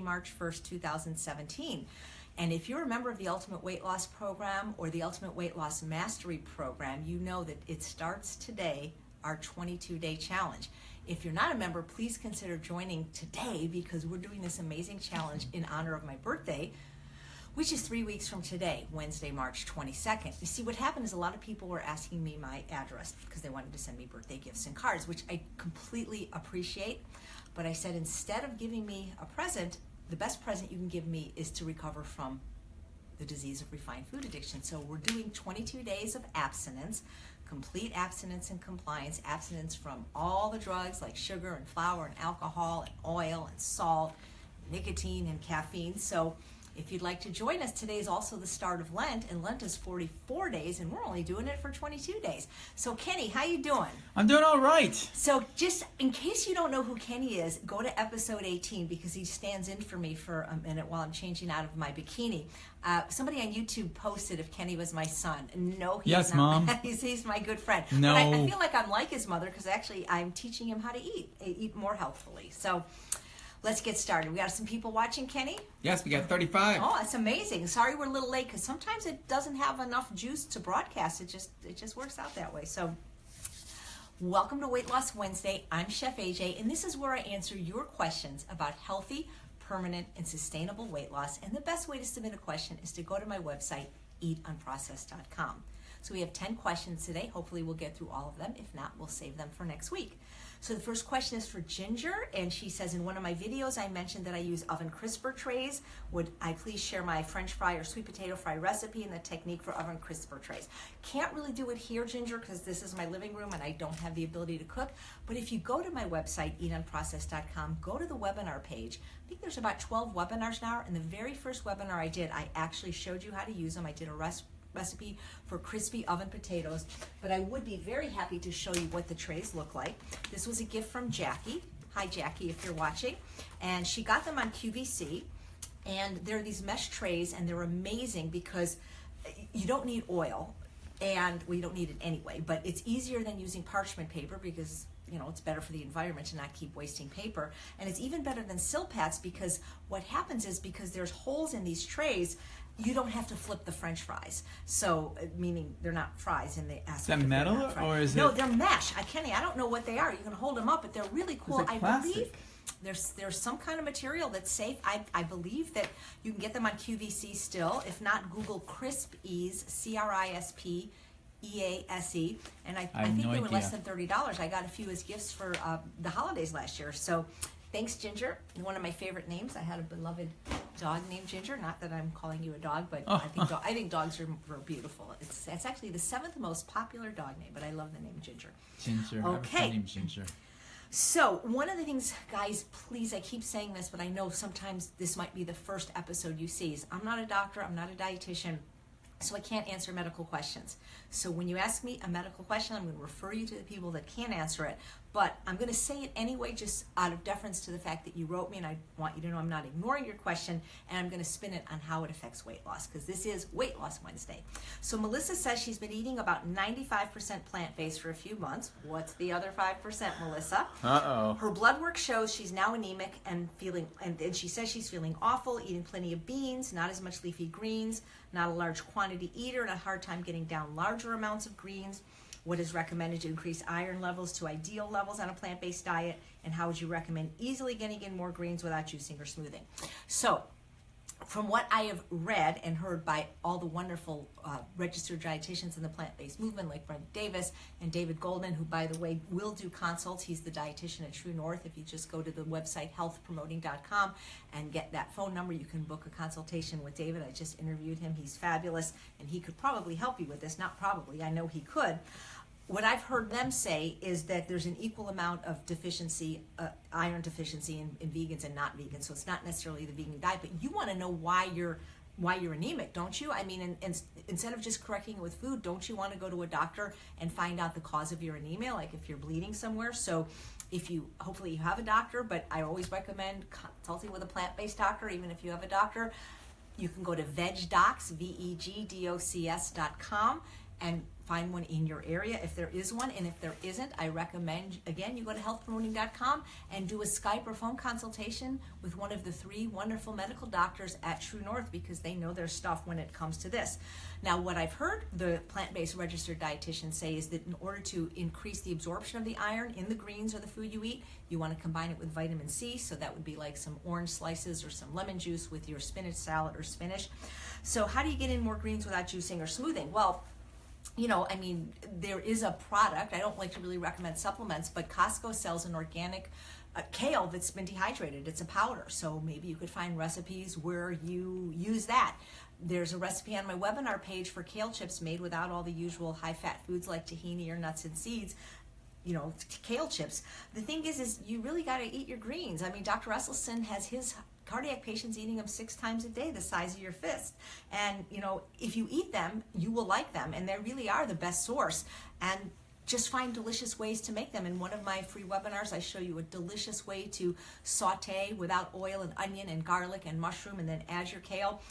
March 1st, 2017. And if you're a member of the Ultimate Weight Loss Program or the Ultimate Weight Loss Mastery Program, you know that it starts today, our 22-day challenge. If you're not a member, please consider joining today because we're doing this amazing challenge in honor of my birthday, which is 3 weeks from today, Wednesday, March 22nd. You see, what happened is a lot of people were asking me my address because they wanted to send me birthday gifts and cards, which I completely appreciate. But I said, instead of giving me a present, the best present you can give me is to recover from the disease of refined food addiction. So we're doing 22 days of abstinence, complete abstinence and compliance, abstinence from all the drugs like sugar and flour and alcohol and oil and salt, nicotine and caffeine. So if you'd like to join us, today is also the start of Lent, and Lent is 44 days, and we're only doing it for 22 days. So Kenny, how you doing? I'm doing all right. So just in case you don't know who Kenny is, go to episode 18 because he stands in for me for a minute while I'm changing out of my bikini. Somebody on YouTube posted if Kenny was my son. No, he's yes, not. Mom. He's my good friend. No. But I feel like I'm like his mother because actually I'm teaching him how to eat more healthfully. So let's get started. We got some people watching, Kenny? Yes, we got 35. Oh, that's amazing. Sorry we're a little late because sometimes it doesn't have enough juice to broadcast. It just works out that way. So welcome to Weight Loss Wednesday. I'm Chef AJ, and this is where I answer your questions about healthy, permanent, and sustainable weight loss. And the best way to submit a question is to go to my website, eatunprocessed.com. So we have 10 questions today. Hopefully we'll get through all of them. If not, we'll save them for next week. So the first question is for Ginger, and she says, in one of my videos I mentioned that I use oven crisper trays. Would I please share my French fry or sweet potato fry recipe and the technique for oven crisper trays? Can't really do it here, Ginger, because this is my living room and I don't have the ability to cook. But if you go to my website, eatunprocessed.com, go to the webinar page. I think there's about 12 webinars now, and the very first webinar I did, I actually showed you how to use them. I did a recipe for crispy oven potatoes, but I would be very happy to show you what the trays look like. This was a gift from Jackie. Hi Jackie, if you're watching. And she got them on QVC, and they're these mesh trays, and they're amazing because you don't need oil, and we don't need it anyway, but it's easier than using parchment paper because it's better for the environment to not keep wasting paper. And it's even better than Silpats because what happens is because there's holes in these trays, you don't have to flip the French fries. So, meaning they're not fries in the aspect. Is that metal or is it? No, they're mesh. Kenny, I don't know what they are. You can hold them up, but they're really cool. Is it plastic? I believe there's some kind of material that's safe. I believe that you can get them on QVC still. If not, Google Crisp Ease, CRISP EASE, and I think they were less than $30. I got a few as gifts for the holidays last year. So thanks, Ginger. One of my favorite names. I had a beloved dog named Ginger. Not that I'm calling you a dog, but I think dogs are beautiful. It's actually the 7th most popular dog name, but I love the name Ginger. Ginger. Okay. I have a name Ginger. So one of the things, guys, please, I keep saying this, but I know sometimes this might be the first episode you see, is I'm not a doctor, I'm not a dietitian, so I can't answer medical questions. So when you ask me a medical question, I'm going to refer you to the people that can answer it. But I'm going to say it anyway, just out of deference to the fact that you wrote me, and I want you to know I'm not ignoring your question, and I'm going to spin it on how it affects weight loss, because this is Weight Loss Wednesday. So Melissa says she's been eating about 95% plant-based for a few months. What's the other 5%, Melissa? Uh-oh. Her blood work shows she's now anemic and and she says she's feeling awful, eating plenty of beans, not as much leafy greens, not a large quantity eater, and a hard time getting down larger amounts of greens. What is recommended to increase iron levels to ideal levels on a plant-based diet, and how would you recommend easily getting in more greens without juicing or smoothing? So, from what I have read and heard by all the wonderful registered dietitians in the plant-based movement, like Brent Davis and David Goldman, who, by the way, will do consults. He's the dietitian at True North. If you just go to the website healthpromoting.com and get that phone number, you can book a consultation with David. I just interviewed him. He's fabulous, and he could probably help you with this. Not probably, I know he could. What I've heard them say is that there's an equal amount of deficiency, iron deficiency in vegans and not vegans. So it's not necessarily the vegan diet, but you want to know why you're anemic, don't you? I mean, and instead of just correcting it with food, don't you want to go to a doctor and find out the cause of your anemia, like if you're bleeding somewhere? So hopefully you have a doctor, but I always recommend consulting with a plant-based doctor, even if you have a doctor. You can go to vegdocs, VEGDOCS.com, and find one in your area if there is one, and if there isn't, I recommend, again, you go to healthpromoting.com and do a Skype or phone consultation with one of the 3 wonderful medical doctors at True North, because they know their stuff when it comes to this. Now, what I've heard the plant-based registered dietitian say is that in order to increase the absorption of the iron in the greens or the food you eat, you want to combine it with vitamin C, so that would be like some orange slices or some lemon juice with your spinach salad or spinach. So how do you get in more greens without juicing or smoothing? Well, there is a product. I don't like to really recommend supplements, but Costco sells an organic kale that's been dehydrated. It's a powder, so maybe you could find recipes where you use that. There's a recipe on my webinar page for kale chips made without all the usual high-fat foods like tahini or nuts and seeds. Kale chips. The thing is you really got to eat your greens. Dr. Esselstyn has his cardiac patients eating them 6 times a day, the size of your fist. And, if you eat them, you will like them. And they really are the best source. And just find delicious ways to make them. In one of my free webinars, I show you a delicious way to saute without oil and onion and garlic and mushroom, and then add your kale.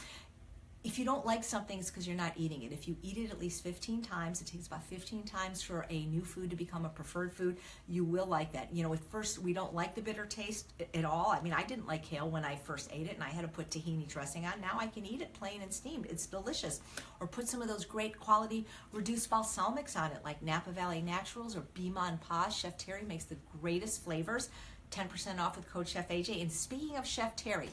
If you don't like something, it's because you're not eating it. If you eat it at least 15 times, it takes about 15 times for a new food to become a preferred food, you will like that. At first, we don't like the bitter taste at all. I didn't like kale when I first ate it, and I had to put tahini dressing on. Now I can eat it plain and steamed. It's delicious. Or put some of those great quality reduced balsamics on it, like Napa Valley Naturals or Be Mon Pas. Chef Terry makes the greatest flavors. 10% off with code Chef AJ. And speaking of Chef Terry,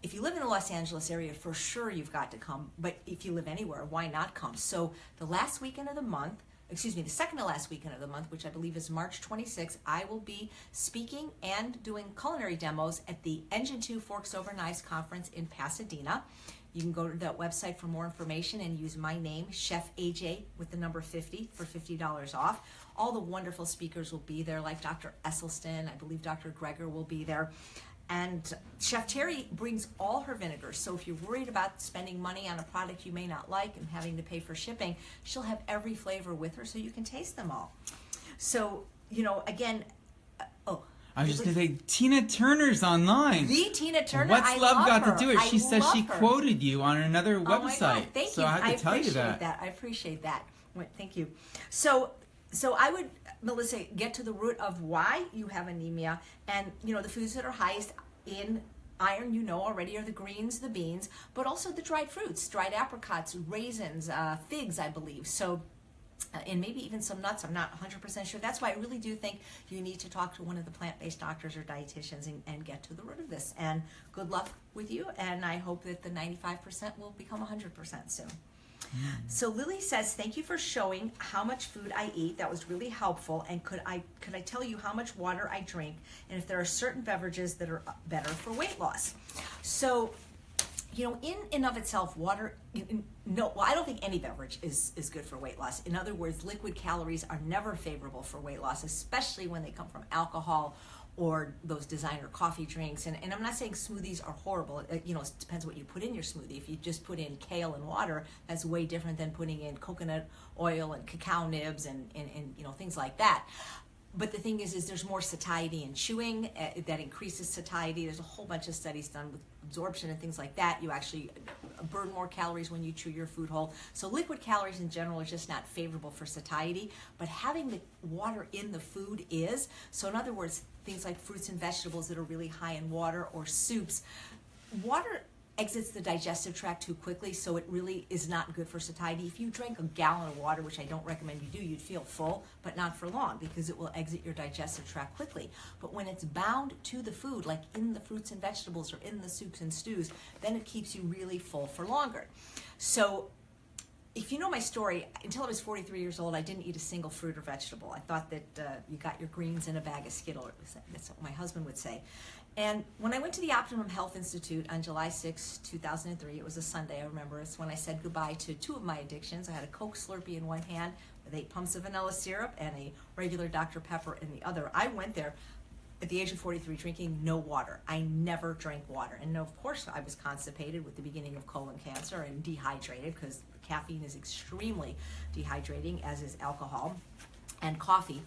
if you live in the Los Angeles area, for sure you've got to come. But if you live anywhere, why not come? So the last weekend of the month, the second to last weekend of the month, which I believe is March 26th, I will be speaking and doing culinary demos at the Engine 2 Forks Over Knives Conference in Pasadena. You can go to that website for more information and use my name, Chef AJ, with the number 50 for $50 off. All the wonderful speakers will be there, like Dr. Esselstyn. I believe Dr. Greger will be there. And Chef Terry brings all her vinegars. So if you're worried about spending money on a product you may not like and having to pay for shipping, she'll have every flavor with her so you can taste them all. So, again, I was just going to say, Tina Turner's online. The Tina Turner. What's love got to do with it? She said she quoted you on another website. My God. Thank you. So I have to tell you that. I appreciate that. Thank you. So I would, Melissa, get to the root of why you have anemia. And, the foods that are highest in iron, already, are the greens, the beans, but also the dried fruits, dried apricots, raisins, figs, I believe. So, and maybe even some nuts. I'm not 100% sure. That's why I really do think you need to talk to one of the plant-based doctors or dietitians and get to the root of this. And good luck with you. And I hope that the 95% will become 100% soon. So Lily says, thank you for showing how much food I eat. That was really helpful. And could I tell you how much water I drink and if there are certain beverages that are better for weight loss? So, in and of itself, water, I don't think any beverage is good for weight loss. In other words, liquid calories are never favorable for weight loss, especially when they come from alcohol or those designer coffee drinks. And I'm not saying smoothies are horrible. It depends what you put in your smoothie. If you just put in kale and water, that's way different than putting in coconut oil and cacao nibs and things like that. But the thing is there's more satiety in chewing that increases satiety. There's a whole bunch of studies done with absorption and things like that. You actually burn more calories when you chew your food whole. So liquid calories in general are just not favorable for satiety, but having the water in the food is. So in other words, things like fruits and vegetables that are really high in water, or soups. Water exits the digestive tract too quickly, so it really is not good for satiety. If you drank a gallon of water, which I don't recommend you do, you'd feel full, but not for long, because it will exit your digestive tract quickly. But when it's bound to the food, like in the fruits and vegetables or in the soups and stews, then it keeps you really full for longer. So if you know my story, until I was 43 years old, I didn't eat a single fruit or vegetable. I thought that you got your greens in a bag of Skittles. That's what my husband would say. And when I went to the Optimum Health Institute on July 6, 2003, it was a Sunday, I remember. It's when I said goodbye to 2 of my addictions. I had a Coke Slurpee in one hand with 8 pumps of vanilla syrup and a regular Dr. Pepper in the other. I went there at the age of 43 drinking no water. I never drank water. And of course, I was constipated with the beginning of colon cancer and dehydrated, because caffeine is extremely dehydrating, as is alcohol and coffee.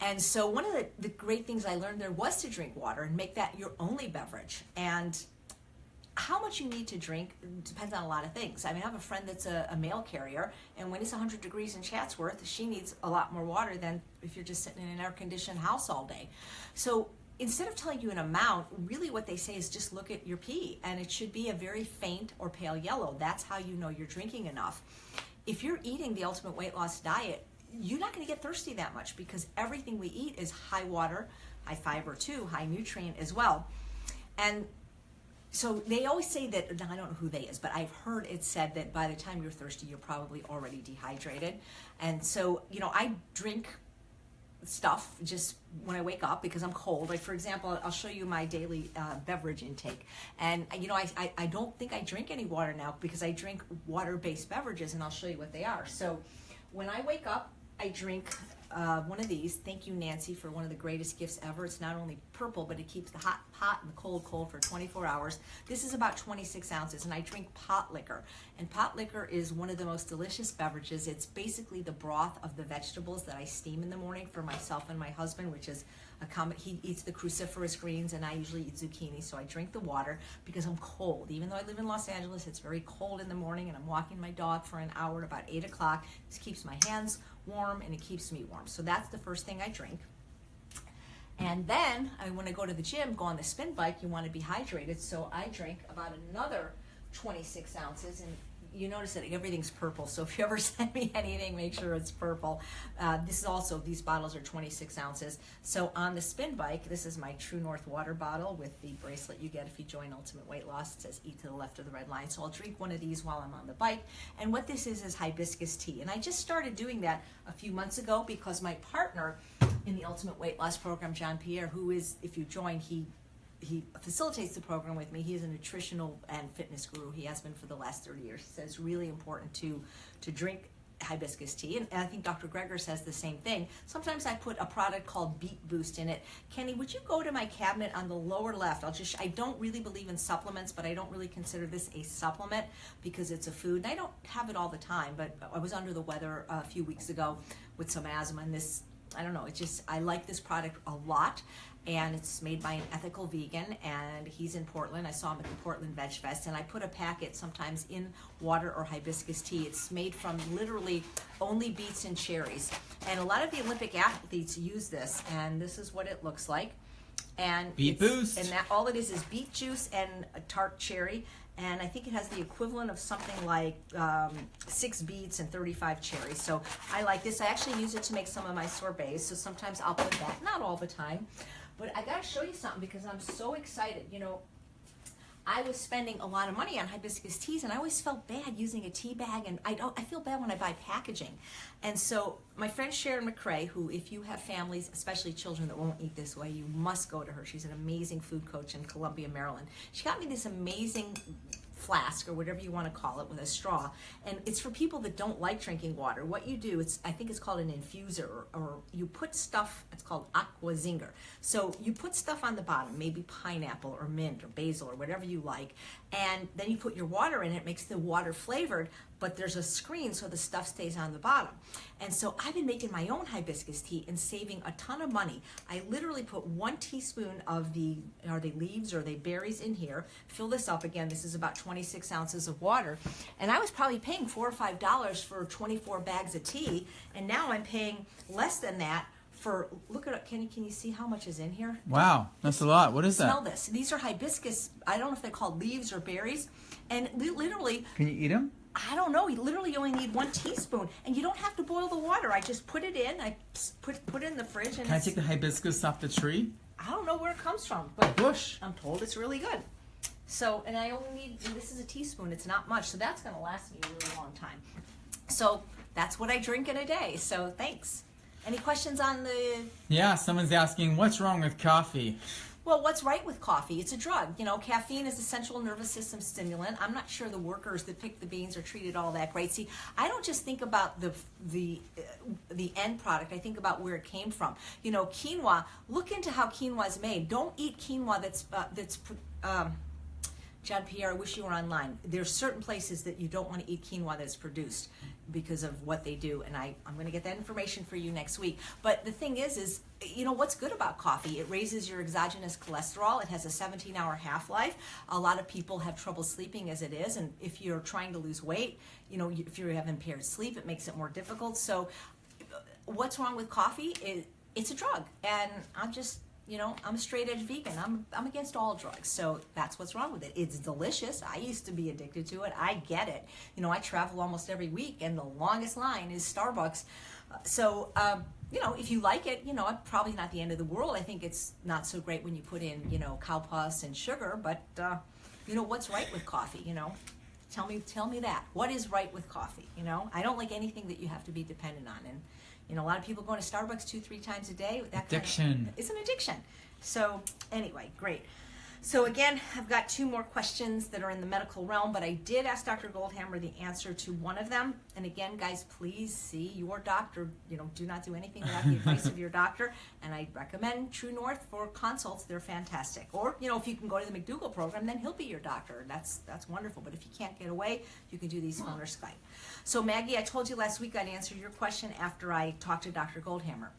And so one of the great things I learned there was to drink water and make that your only beverage. And how much you need to drink depends on a lot of things. I mean, I have a friend that's a mail carrier, and when it's 100 degrees in Chatsworth, she needs a lot more water than if you're just sitting in an air-conditioned house all day. So instead of telling you an amount, really what they say is just look at your pee, and it should be a very faint or pale yellow. That's how you know you're drinking enough. If you're eating the Ultimate Weight Loss Diet, you're not going to get thirsty that much because everything we eat is high water, high fiber too, high nutrient as well. And so they always say that, I don't know who they is, but I've heard it said that by the time you're thirsty, you're probably already dehydrated. And so, I drink stuff just when I wake up because I'm cold. Like, for example, I'll show you my daily beverage intake. And, I don't think I drink any water now because I drink water-based beverages, and I'll show you what they are. So when I wake up, I drink one of these. Thank you, Nancy, for one of the greatest gifts ever. It's not only purple, but it keeps the hot hot and the cold cold for 24 hours. This is about 26 ounces, and I drink pot liquor. And pot liquor is one of the most delicious beverages. It's basically the broth of the vegetables that I steam in the morning for myself and my husband, which is he eats the cruciferous greens, and I usually eat zucchini. So I drink the water because I'm cold. Even though I live in Los Angeles, it's very cold in the morning, and I'm walking my dog for an hour at about 8 o'clock. This keeps my hands warm, and it keeps me warm. So that's the first thing I drink. And then when I go to the gym, go on the spin bike, you want to be hydrated. So I drink about another 26 ounces. And you notice that everything's purple. So if you ever send me anything, make sure it's purple. These bottles are 26 ounces. So on the spin bike, this is my True North water bottle with the bracelet you get if you join Ultimate Weight Loss. It says eat to the left of the red line. So I'll drink one of these while I'm on the bike. And what this is hibiscus tea. And I just started doing that a few months ago because my partner in the Ultimate Weight Loss program, John Pierre, who is, if you join, he facilitates the program with me. He is a nutritional and fitness guru. He has been for the last 30 years. He says it's really important to drink hibiscus tea, and I think Dr. Greger says the same thing. Sometimes I put a product called Beet Boost in it. Kenny, would you go to my cabinet on the lower left? I don't really believe in supplements, but I don't really consider this a supplement because it's a food, and I don't have it all the time, but I was under the weather a few weeks ago with some asthma, and this, I don't know, I like this product a lot. And it's made by an ethical vegan, and he's in Portland. I saw him at the Portland Veg Fest, and I put a packet sometimes in water or hibiscus tea. It's made from literally only beets and cherries. And a lot of the Olympic athletes use this, and this is what it looks like. And Beet Boost. And that all it is beet juice and a tart cherry. And I think it has the equivalent of something like 6 beets and 35 cherries. So I like this. I actually use it to make some of my sorbets. So sometimes I'll put that, not all the time. But I got to show you something because I'm so excited. I was spending a lot of money on hibiscus teas, and I always felt bad using a tea bag, and I feel bad when I buy packaging. And so my friend Sharon McCrae, who, if you have families, especially children that won't eat this way, you must go to her. She's an amazing food coach in Columbia, Maryland. She got me this amazing flask, or whatever you want to call it, with a straw, and it's for people that don't like drinking water. What you do, I think it's called an infuser, or you put stuff, it's called aqua zinger. So you put stuff on the bottom, maybe pineapple or mint or basil or whatever you like, and then you put your water in. It makes the water flavored, but there's a screen so the stuff stays on the bottom. And so I've been making my own hibiscus tea and saving a ton of money. I literally put 1 teaspoon of are they leaves or are they berries in here, fill this up. Again, this is about 26 ounces of water, and I was probably paying $4 or $5 for 24 bags of tea, and now I'm paying less than that for, look at it, can you see how much is in here? Wow, that's a lot. What is that? Smell this. These are hibiscus, I don't know if they're called leaves or berries, and literally, Can you eat them? I don't know. You literally only need 1 teaspoon, and you don't have to boil the water. I just put it in. I put it in the fridge. And Can I take the hibiscus off the tree? I don't know where it comes from, but Bush. I'm told it's really good. So, and I only need, this is a teaspoon. It's not much, so that's going to last me a really long time. So that's what I drink in a day. So thanks. Any questions on the? Yeah, someone's asking, what's wrong with coffee? Well, what's right with coffee? It's a drug. Caffeine is a central nervous system stimulant. I'm not sure the workers that pick the beans are treated all that great. See, I don't just think about the end product. I think about where it came from. John Pierre, I wish you were online. There's certain places that you don't want to eat quinoa that's produced because of what they do, and I'm going to get that information for you next week. But the thing is what's good about coffee? It raises your exogenous cholesterol. It has a 17-hour half-life. A lot of people have trouble sleeping as it is, and if you're trying to lose weight, if you have impaired sleep, it makes it more difficult. So what's wrong with coffee? It's a drug, and I'm just... I'm a straight edge vegan. I'm against all drugs. So that's what's wrong with it. It's delicious. I used to be addicted to it. I get it. I travel almost every week and the longest line is Starbucks. So if you like it, probably not the end of the world. I think it's not so great when you put in, cow pus and sugar, but what's right with coffee, Tell me that. What is right with coffee? I don't like anything that you have to be dependent on. And a lot of people going to Starbucks 2-3 times a day. Addiction. It's an addiction. So anyway, great. So again, I've got 2 more questions that are in the medical realm, but I did ask Dr. Goldhammer the answer to one of them. And again, guys, please see your doctor. Do not do anything without the advice of your doctor. And I recommend True North for consults. They're fantastic. Or, if you can go to the McDougall program, then he'll be your doctor. That's wonderful. But if you can't get away, you can do these phone or Skype. So Maggie, I told you last week I'd answer your question after I talked to Dr. Goldhammer.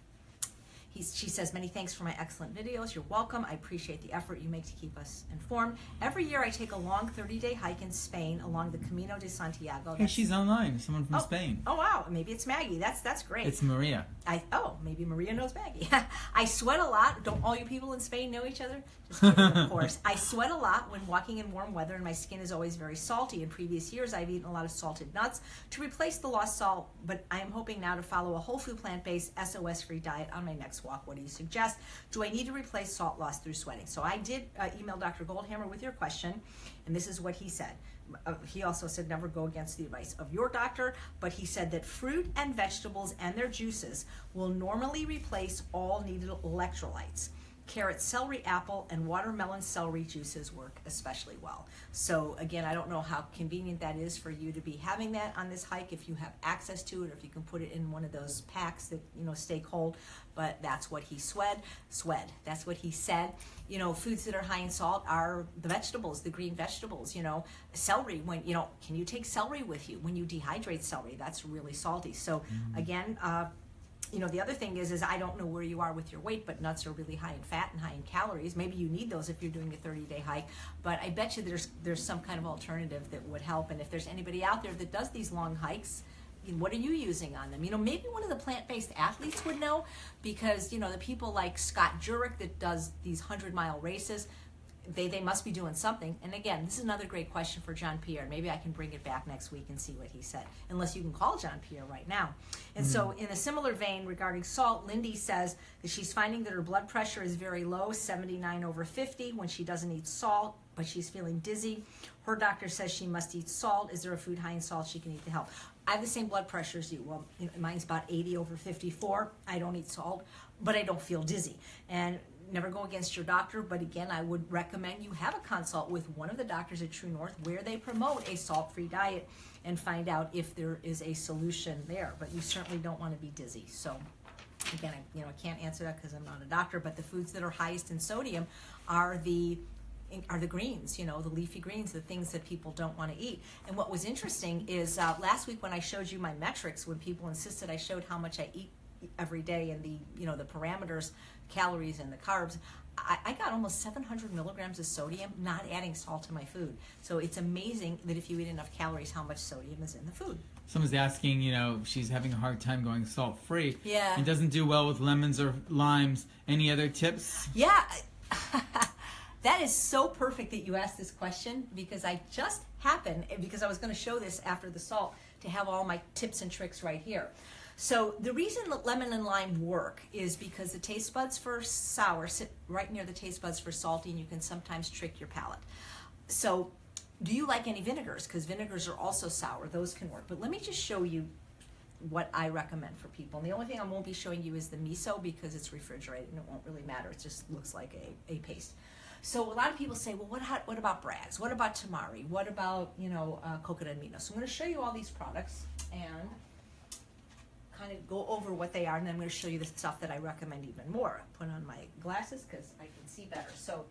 She says, many thanks for my excellent videos. You're welcome. I appreciate the effort you make to keep us informed. Every year I take a long 30-day hike in Spain along the Camino de Santiago. Hey, she's online. Someone from Spain. Oh, wow. Maybe it's Maggie. That's great. It's Maria. Maybe Maria knows Maggie. I sweat a lot. Don't all you people in Spain know each other? Just kidding, of course. I sweat a lot when walking in warm weather, and my skin is always very salty. In previous years, I've eaten a lot of salted nuts to replace the lost salt, but I am hoping now to follow a whole food plant-based SOS-free diet on my next walk. What do you suggest? Do I need to replace salt loss through sweating? So I did email Dr. Goldhammer with your question, and this is what he said. He also said never go against the advice of your doctor, but he said that fruit and vegetables and their juices will normally replace all needed electrolytes. Carrot, celery, apple, and watermelon celery juices work especially well. So again, I don't know how convenient that is for you to be having that on this hike, if you have access to it, or if you can put it in one of those packs that stay cold. But that's what he That's what he said. Foods that are high in salt are the vegetables, the green vegetables. Celery. Can you take celery with you when you dehydrate celery? That's really salty. So again. The other thing is I don't know where you are with your weight, but nuts are really high in fat and high in calories. Maybe you need those if you're doing a 30-day hike, but I bet you there's some kind of alternative that would help. And if there's anybody out there that does these long hikes, what are you using on them? Maybe one of the plant-based athletes would know, because, the people like Scott Jurek that does these 100-mile races, they must be doing something. And again, this is another great question for John Pierre. Maybe I can bring it back next week and see what he said, unless you can call John Pierre right now. And so in a similar vein regarding salt, Lindy says that she's finding that her blood pressure is very low, 79/50, when she doesn't eat salt, but she's feeling dizzy. Her doctor says she must eat salt. Is there a food high in salt she can eat to help? I have the same blood pressure as you. Well, mine's about 80/54. I don't eat salt, but I don't feel dizzy. And never go against your doctor, but again, I would recommend you have a consult with one of the doctors at True North where they promote a salt-free diet and find out if there is a solution there. But you certainly don't want to be dizzy. So again, I can't answer that because I'm not a doctor, but the foods that are highest in sodium are the greens, the leafy greens, the things that people don't want to eat. And what was interesting is last week when I showed you my metrics, when people insisted I showed how much I eat every day and the parameters, calories and the carbs, I got almost 700 milligrams of sodium, not adding salt to my food. So it's amazing that if you eat enough calories, how much sodium is in the food. Someone's asking, she's having a hard time going salt-free. Yeah. And doesn't do well with lemons or limes. Any other tips? Yeah. That is so perfect that you asked this question, because I just happened, because I was going to show this after the salt, to have all my tips and tricks right here. So the reason that lemon and lime work is because the taste buds for sour sit right near the taste buds for salty, and you can sometimes trick your palate. So do you like any vinegars? Because vinegars are also sour. Those can work. But let me just show you what I recommend for people. And the only thing I won't be showing you is the miso, because it's refrigerated and it won't really matter. It just looks like a paste. So a lot of people say, well, what about Bragg's? What about Tamari? What about, coconut aminos? So I'm going to show you all these products and kind of go over what they are, and then I'm going to show you the stuff that I recommend even more. Put on my glasses because I can see better. So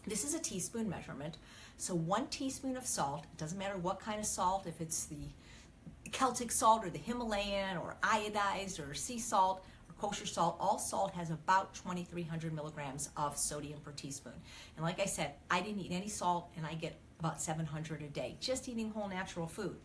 This is a teaspoon measurement. So 1 teaspoon of salt, it doesn't matter what kind of salt, if it's the Celtic salt or the Himalayan or iodized or sea salt or kosher salt, all salt has about 2,300 milligrams of sodium per teaspoon. And like I said, I didn't eat any salt and I get about 700 a day, just eating whole natural food.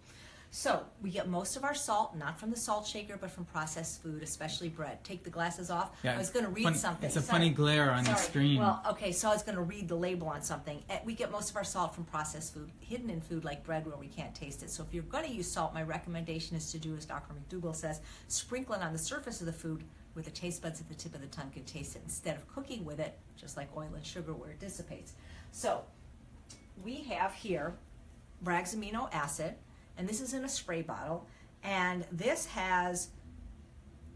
So we get most of our salt, not from the salt shaker, but from processed food, especially bread. Take the glasses off. Yeah, I was going to read something. It's a funny glare on the screen. Well, okay, so I was going to read the label on something. We get most of our salt from processed food, hidden in food like bread where we can't taste it. So if you're going to use salt, my recommendation is to do as Dr. McDougall says, sprinkle it on the surface of the food where the taste buds at the tip of the tongue can taste it instead of cooking with it, just like oil and sugar where it dissipates. So we have here Bragg's amino acid, and this is in a spray bottle, and this has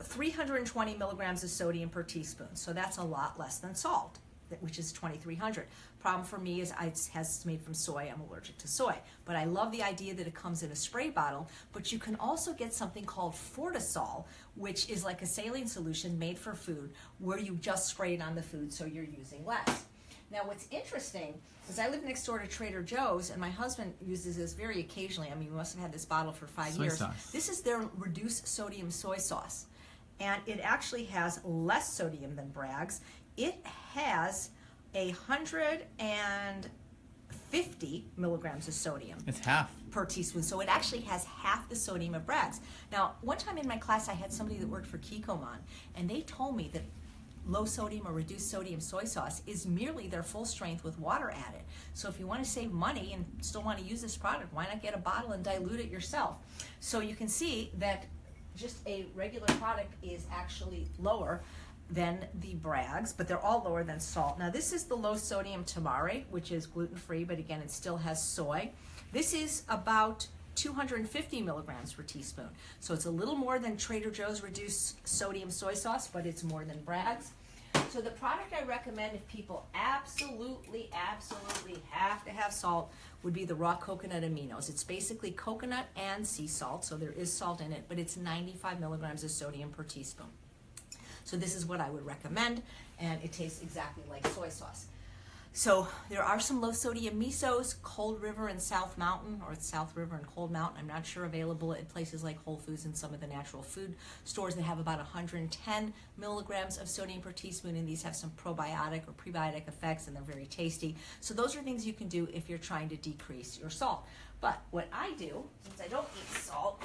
320 milligrams of sodium per teaspoon, so that's a lot less than salt, which is 2,300. Problem for me is it's made from soy. I'm allergic to soy, but I love the idea that it comes in a spray bottle. But you can also get something called Fortisol, which is like a saline solution made for food, where you just spray it on the food, so you're using less. Now, what's interesting is I live next door to Trader Joe's, and my husband uses this very occasionally. I mean, we must have had this bottle for 5 years. Sauce. This is their reduced sodium soy sauce, and it actually has less sodium than Bragg's. It has 150 milligrams of sodium. It's half Per teaspoon, so it actually has half the sodium of Bragg's. Now, one time in my class, I had somebody that worked for Kikkoman, and they told me that low sodium or reduced sodium soy sauce is merely their full strength with water added. So if you want to save money and still want to use this product, why not get a bottle and dilute it yourself? So you can see that just a regular product is actually lower than the Bragg's, but they're all lower than salt. Now this is the low sodium Tamari, which is gluten-free, but again, it still has soy. This is about 250 milligrams per teaspoon. So it's a little more than Trader Joe's reduced sodium soy sauce, but it's more than Bragg's. So the product I recommend if people absolutely have to have salt would be the raw coconut aminos. It's basically coconut and sea salt, so there is salt in it, but it's 95 milligrams of sodium per teaspoon. So this is what I would recommend, and it tastes exactly like soy sauce. So there are some low sodium misos, Cold River and South Mountain, or South River and Cold Mountain, I'm not sure, available at places like Whole Foods and some of the natural food stores that have about 110 milligrams of sodium per teaspoon, and these have some probiotic or prebiotic effects, and they're very tasty. So those are things you can do if you're trying to decrease your salt. But what I do, since I don't eat salt,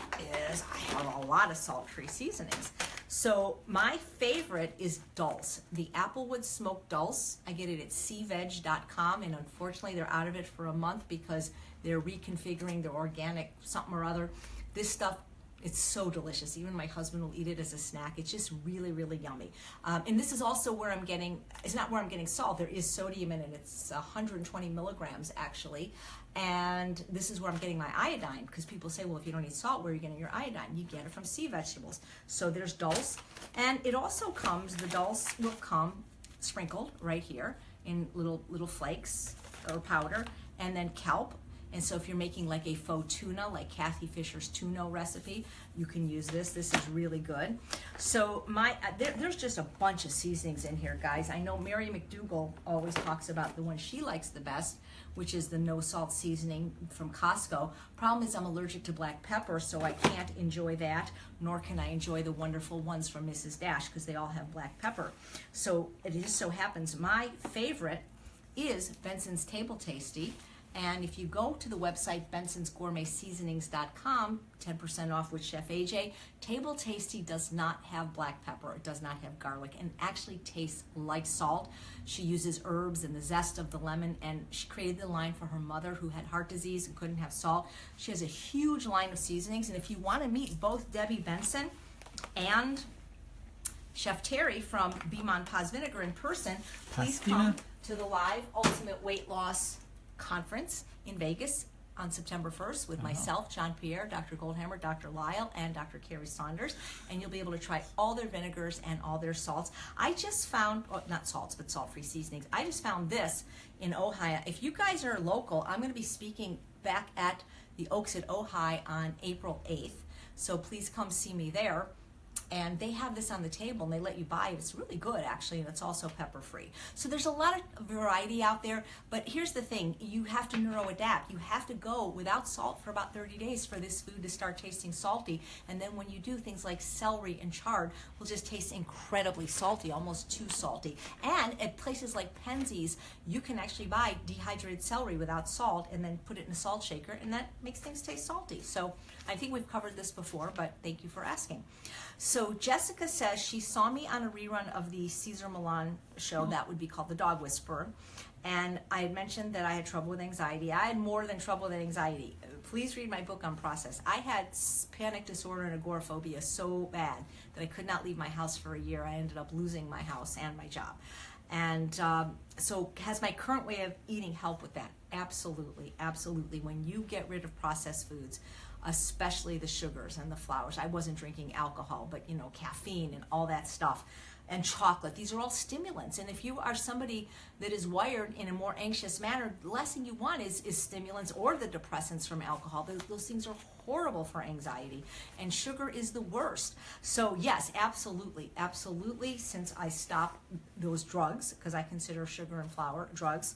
is I have a lot of salt-free seasonings. So my favorite is Dulse, the Applewood Smoked Dulse. I get it at cveg.com, and unfortunately they're out of it for a month because they're reconfiguring their organic something or other. This stuff, it's so delicious. Even my husband will eat it as a snack. It's just really, really yummy. And this is also where I'm getting, it's not where I'm getting salt. There is sodium in it. It's 120 milligrams actually. And this is where I'm getting my iodine, because people say, well, if you don't eat salt, where are you getting your iodine? You get it from sea vegetables. So there's Dulse. And it also comes, the Dulse will come sprinkled right here in little flakes or powder, and then kelp. And so if you're making like a faux tuna, like Kathy Fisher's tuna recipe, you can use this. This is really good. So there's just a bunch of seasonings in here, guys. I know Mary McDougall always talks about the one she likes the best, which is the no salt seasoning from Costco. Problem is I'm allergic to black pepper, so I can't enjoy that, nor can I enjoy the wonderful ones from Mrs. Dash, because they all have black pepper. So it just so happens my favorite is Benson's Table Tasty. And if you go to the website bensonsgourmetseasonings.com, 10% off with Chef AJ, Table Tasty does not have black pepper. It does not have garlic, and actually tastes like salt. She uses herbs and the zest of the lemon, and she created the line for her mother who had heart disease and couldn't have salt. She has a huge line of seasonings, and if you want to meet both Debbie Benson and Chef Terry from Be Mon Paz Vinegar in person, please come to the live Ultimate Weight Loss Conference in Vegas on September 1st with myself, John Pierre, Dr. Goldhammer, Dr. Lyle, and Dr. Carrie Saunders, and you'll be able to try all their vinegars and all their salts. I just found, not salts, but salt-free seasonings. I just found this in Ojai. If you guys are local, I'm going to be speaking back at the Oaks at Ojai on April 8th, so please come see me there. And they have this on the table and they let you buy it. It's really good actually, and it's also pepper free. So there's a lot of variety out there, but here's the thing, you have to neuro adapt. You have to go without salt for about 30 days for this food to start tasting salty. And then when you do, things like celery and chard will just taste incredibly salty, almost too salty. And at places like Penzeys, you can actually buy dehydrated celery without salt and then put it in a salt shaker, and that makes things taste salty. So I think we've covered this before, but thank you for asking. So Jessica says she saw me on a rerun of the Cesar Millan show that would be called The Dog Whisperer. And I had mentioned that I had trouble with anxiety. I had more than trouble with anxiety. Please read my book on process. I had panic disorder and agoraphobia so bad that I could not leave my house for a year. I ended up losing my house and my job. And so has my current way of eating helped with that? Absolutely, absolutely. When you get rid of processed foods, especially the sugars and the flours. I wasn't drinking alcohol, but caffeine and all that stuff, and chocolate. These are all stimulants. And if you are somebody that is wired in a more anxious manner, the last thing you want is stimulants or the depressants from alcohol. Those things are horrible for anxiety, and sugar is the worst. So yes, absolutely, absolutely. Since I stopped those drugs, because I consider sugar and flour drugs,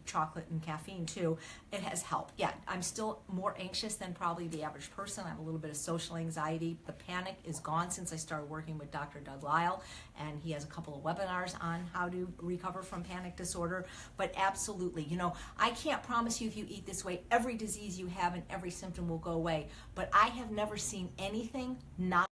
chocolate and caffeine too, it has helped. Yeah, I'm still more anxious than probably the average person. I have a little bit of social anxiety. The panic is gone since I started working with Dr. Doug Lyle, and he has a couple of webinars on how to recover from panic disorder. But absolutely, I can't promise you if you eat this way, every disease you have and every symptom will go away, but I have never seen anything not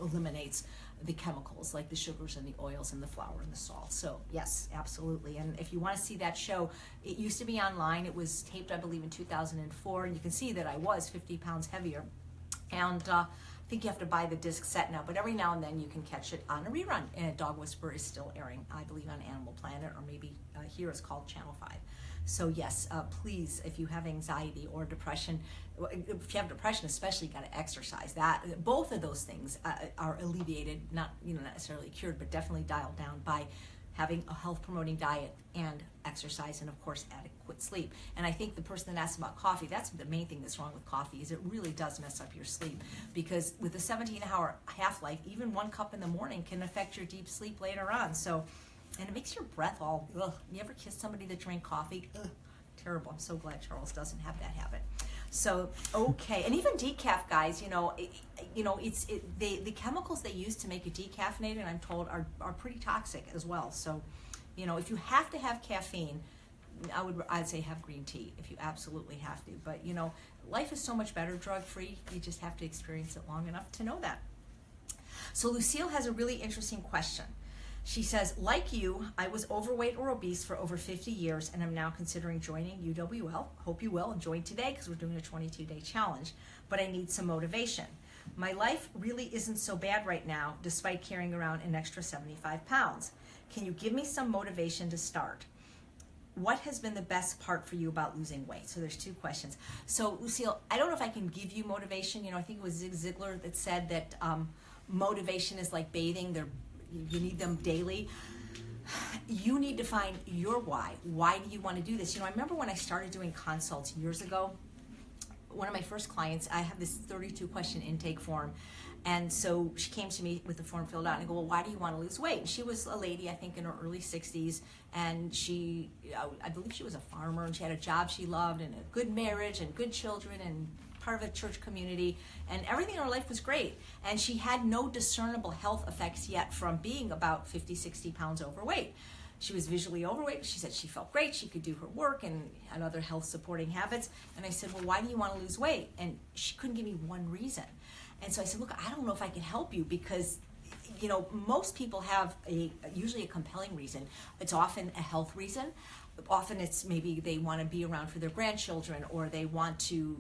eliminates the chemicals like the sugars and the oils and the flour and the salt. So yes, absolutely. And if you want to see that show, it used to be online. It was taped, I believe, in 2004, and you can see that I was 50 pounds heavier. And I think you have to buy the disc set now, but every now and then you can catch it on a rerun. And Dog Whisperer is still airing, I believe, on Animal Planet, or maybe here it's called Channel 5. So yes, please, if you have anxiety or depression, if you have depression especially, you got to exercise. That both of those things are alleviated, not necessarily cured, but definitely dialed down by having a health promoting diet and exercise, and of course adequate sleep. And I think the person that asked about coffee, that's the main thing that's wrong with coffee, is it really does mess up your sleep, because with a 17-hour half-life, even 1 cup in the morning can affect your deep sleep later on. So, and it makes your breath all, ugh. You ever kiss somebody that drank coffee? Ugh, terrible. I'm so glad Charles doesn't have that habit. So, okay. And even decaf, guys, the chemicals they use to make it decaffeinated, I'm told, are pretty toxic as well. So, if you have to have caffeine, I'd say have green tea if you absolutely have to. But, life is so much better drug-free. You just have to experience it long enough to know that. So Lucille has a really interesting question. She says, like you, I was overweight or obese for over 50 years, and I'm now considering joining UWL. Hope you will, and join today because we're doing a 22-day challenge, but I need some motivation. My life really isn't so bad right now, despite carrying around an extra 75 pounds. Can you give me some motivation to start? What has been the best part for you about losing weight? So there's 2 questions. So Lucille, I don't know if I can give you motivation. I think it was Zig Ziglar that said that motivation is like bathing. You need them daily. You need to find your why. Why do you want to do this? I remember when I started doing consults years ago, one of my first clients, I have this 32-question intake form. And so she came to me with the form filled out, and I go, well, why do you want to lose weight? And she was a lady, I think in her early 60s, and she, I believe she was a farmer, and she had a job she loved, and a good marriage, and good children, and part of a church community, and everything in her life was great. And she had no discernible health effects yet from being about 50, 60 pounds overweight. She was visually overweight. She said she felt great. She could do her work and had other health supporting habits. And I said, well, why do you want to lose weight? And she couldn't give me one reason. And so I said, look, I don't know if I can help you, because most people have usually a compelling reason. It's often a health reason. Often it's maybe they want to be around for their grandchildren, or they want to,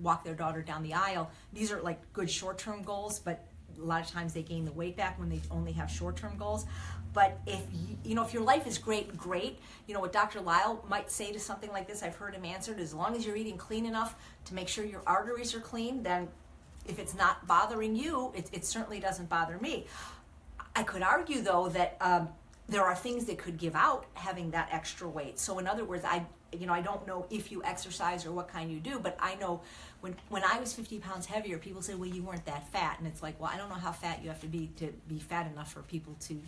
walk their daughter down the aisle. These are like good short-term goals, but a lot of times they gain the weight back when they only have short-term goals. But if if your life is great, what Dr. Lyle might say to something like this, I've heard him answer it, as long as you're eating clean enough to make sure your arteries are clean, then if it's not bothering you, it certainly doesn't bother me. I could argue, though, that there are things that could give out having that extra weight. So in other words, I don't know if you exercise or what kind you do, but I know when I was 50 pounds heavier, people said, well, you weren't that fat. And it's like, well, I don't know how fat you have to be fat enough for people to,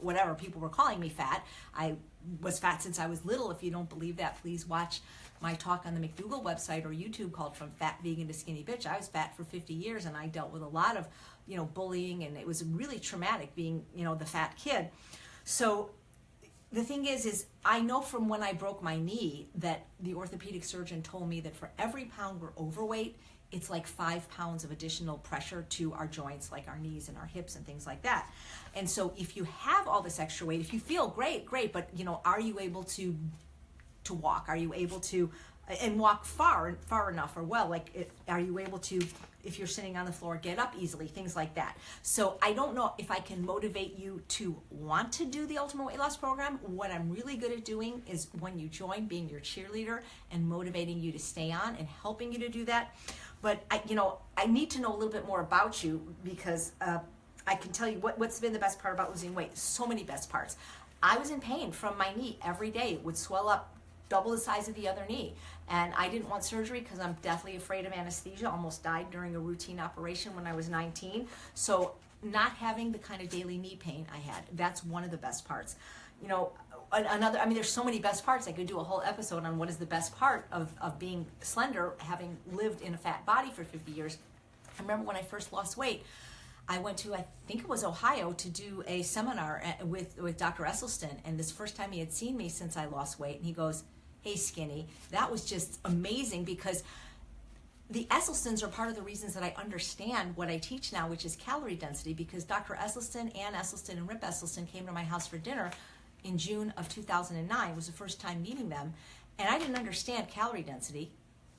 whatever, people were calling me fat. I was fat since I was little. If you don't believe that, please watch my talk on the McDougall website or YouTube called From Fat Vegan to Skinny Bitch. I was fat for 50 years and I dealt with a lot of, bullying, and it was really traumatic being, the fat kid. So the thing is I know from when I broke my knee that the orthopedic surgeon told me that for every pound we're overweight, it's like 5 pounds of additional pressure to our joints, like our knees and our hips and things like that. And so if you have all this extra weight, if you feel great, but are you able to walk? Are you able to and walk far enough, or are you able to, if you're sitting on the floor, get up easily, things like that. So I don't know if I can motivate you to want to do the Ultimate Weight Loss Program. What I'm really good at doing is when you join, being your cheerleader and motivating you to stay on and helping you to do that. But I need to know a little bit more about you, because I can tell you what's been the best part about losing weight. So many best parts. I was in pain from my knee every day. It would swell up double the size of the other knee, and I didn't want surgery because I'm deathly afraid of anesthesia. Almost died during a routine operation when I was 19. So not having the kind of daily knee pain I had, that's one of the best parts. There's so many best parts. I could do a whole episode on what is the best part of being slender, having lived in a fat body for 50 years. I remember when I first lost weight, I went to, I think it was Ohio, to do a seminar with Dr. Esselstyn, and this first time he had seen me since I lost weight, and he goes, hey, Skinny. That was just amazing, because the Esselstyns are part of the reasons that I understand what I teach now, which is calorie density, because Dr. Esselstyn, Ann Esselstyn, and Rip Esselstyn came to my house for dinner in June of 2009. It was the first time meeting them, and I didn't understand calorie density,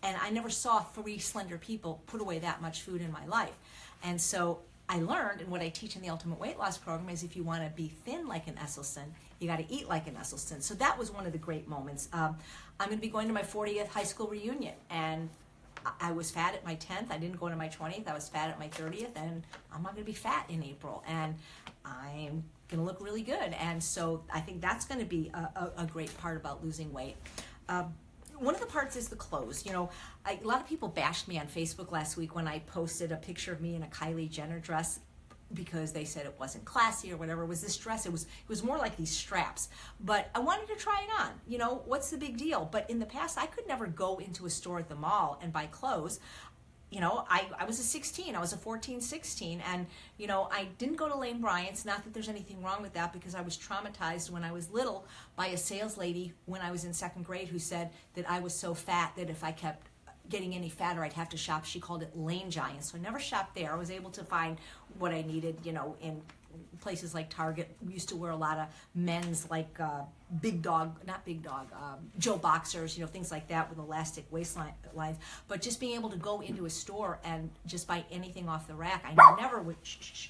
and I never saw 3 slender people put away that much food in my life. And so I learned, and what I teach in the Ultimate Weight Loss Program is, if you want to be thin like an Esselstyn, you got to eat like an Esselstyn. So that was one of the great moments. I'm going to be going to my 40th high school reunion, and I was fat at my 10th. I didn't go to my 20th. I was fat at my 30th, and I'm not going to be fat in April, and I'm going to look really good. And so I think that's going to be a great part about losing weight. One of the parts is the clothes. A lot of people bashed me on Facebook last week when I posted a picture of me in a Kylie Jenner dress, because they said it wasn't classy or whatever. It was this dress. It was more like these straps. But I wanted to try it on. What's the big deal? But in the past, I could never go into a store at the mall and buy clothes. I was a 16, I was a 14, 16, and, I didn't go to Lane Bryant's. Not that there's anything wrong with that, because I was traumatized when I was little by a sales lady when I was in 2nd grade who said that I was so fat that if I kept getting any fatter, I'd have to shop. She called it Lane Giant. So I never shopped there. I was able to find what I needed, in places like Target. We used to wear a lot of men's, like Joe Boxers, things like that with elastic waistlines. But just being able to go into a store and just buy anything off the rack, I never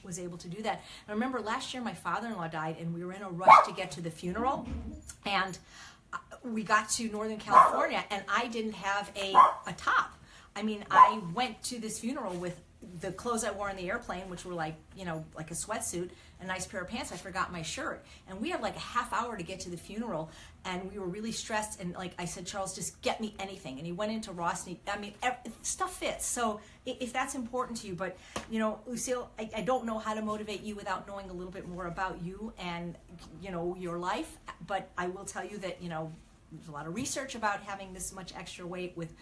was able to do that. I remember last year my father-in-law died, and we were in a rush to get to the funeral, and we got to Northern California, and I didn't have a top. I went to this funeral with the clothes I wore on the airplane, which were like a sweatsuit, a nice pair of pants. I forgot my shirt, and we had like a half hour to get to the funeral, and we were really stressed. And like I said, Charles, just get me anything. And he went into Ross, and stuff fits. So if that's important to you, but Lucille, I don't know how to motivate you without knowing a little bit more about you and your life. But I will tell you that there's a lot of research about having this much extra weight with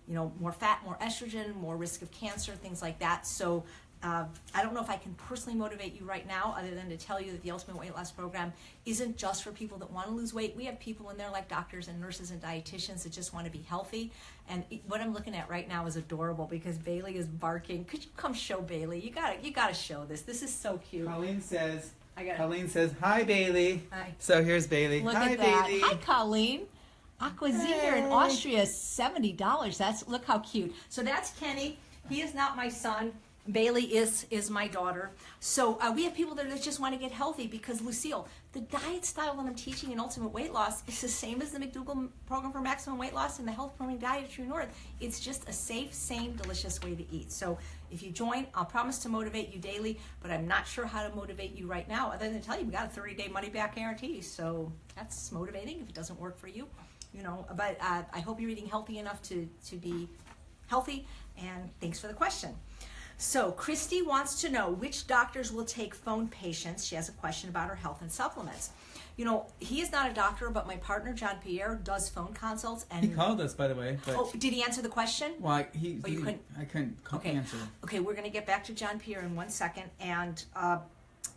more fat, more estrogen, more risk of cancer, things like that. So I don't know if I can personally motivate you right now, other than to tell you that the Ultimate Weight Loss Program isn't just for people that want to lose weight. We have people in there like doctors and nurses and dietitians that just want to be healthy. And what I'm looking at right now is adorable, because Bailey is barking. Could you come show Bailey? You gotta show this. This is so cute. Colleen says, hi, Bailey. Hi. So here's Bailey. Look hi, at that. Bailey. Hi, Colleen. Aquazine in Austria, $70. Look how cute. So that's Kenny. He is not my son. Bailey is my daughter. So we have people that just want to get healthy, because Lucille, the diet style that I'm teaching in Ultimate Weight Loss is the same as the McDougall program for maximum weight loss and the health promoting diet at True North. It's just a safe, sane, delicious way to eat. So if you join, I'll promise to motivate you daily, but I'm not sure how to motivate you right now, other than to tell you we got a 30-day money-back guarantee. So that's motivating if it doesn't work for you. but I hope you're eating healthy enough to be healthy, and thanks for the question. So Christy wants to know which doctors will take phone patients. She has a question about her health and supplements. He is not a doctor, but my partner John Pierre does phone consults. And he called us, by the way. But did he answer the question? Well, I couldn't answer. Okay, we're going to get back to John Pierre in 1 second. And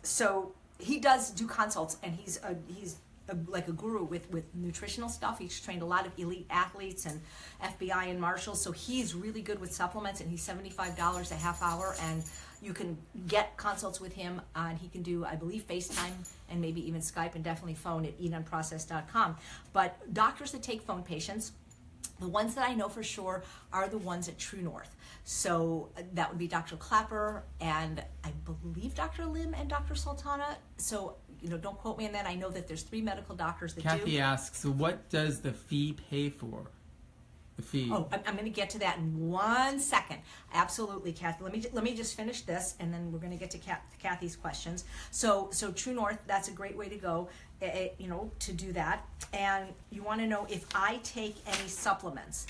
so he does do consults, and he's like a guru with nutritional stuff. He's trained a lot of elite athletes and FBI and marshals, so he's really good with supplements, and he's $75 a half hour, and you can get consults with him, and he can do, I believe, FaceTime and maybe even Skype, and definitely phone at eatunprocessed.com. But doctors that take phone patients, the ones that I know for sure are the ones at True North. So that would be Dr. Clapper and I believe Dr. Lim and Dr. Sultana. So, don't quote me on that. I know that there's 3 medical doctors that Kathy asks, so what does the fee pay for? The fee. Oh, I'm going to get to that in 1 second. Absolutely, Kathy. Let me just finish this, and then we're going to get to Kathy's questions. So True North, that's a great way to go, to do that. And you want to know if I take any supplements.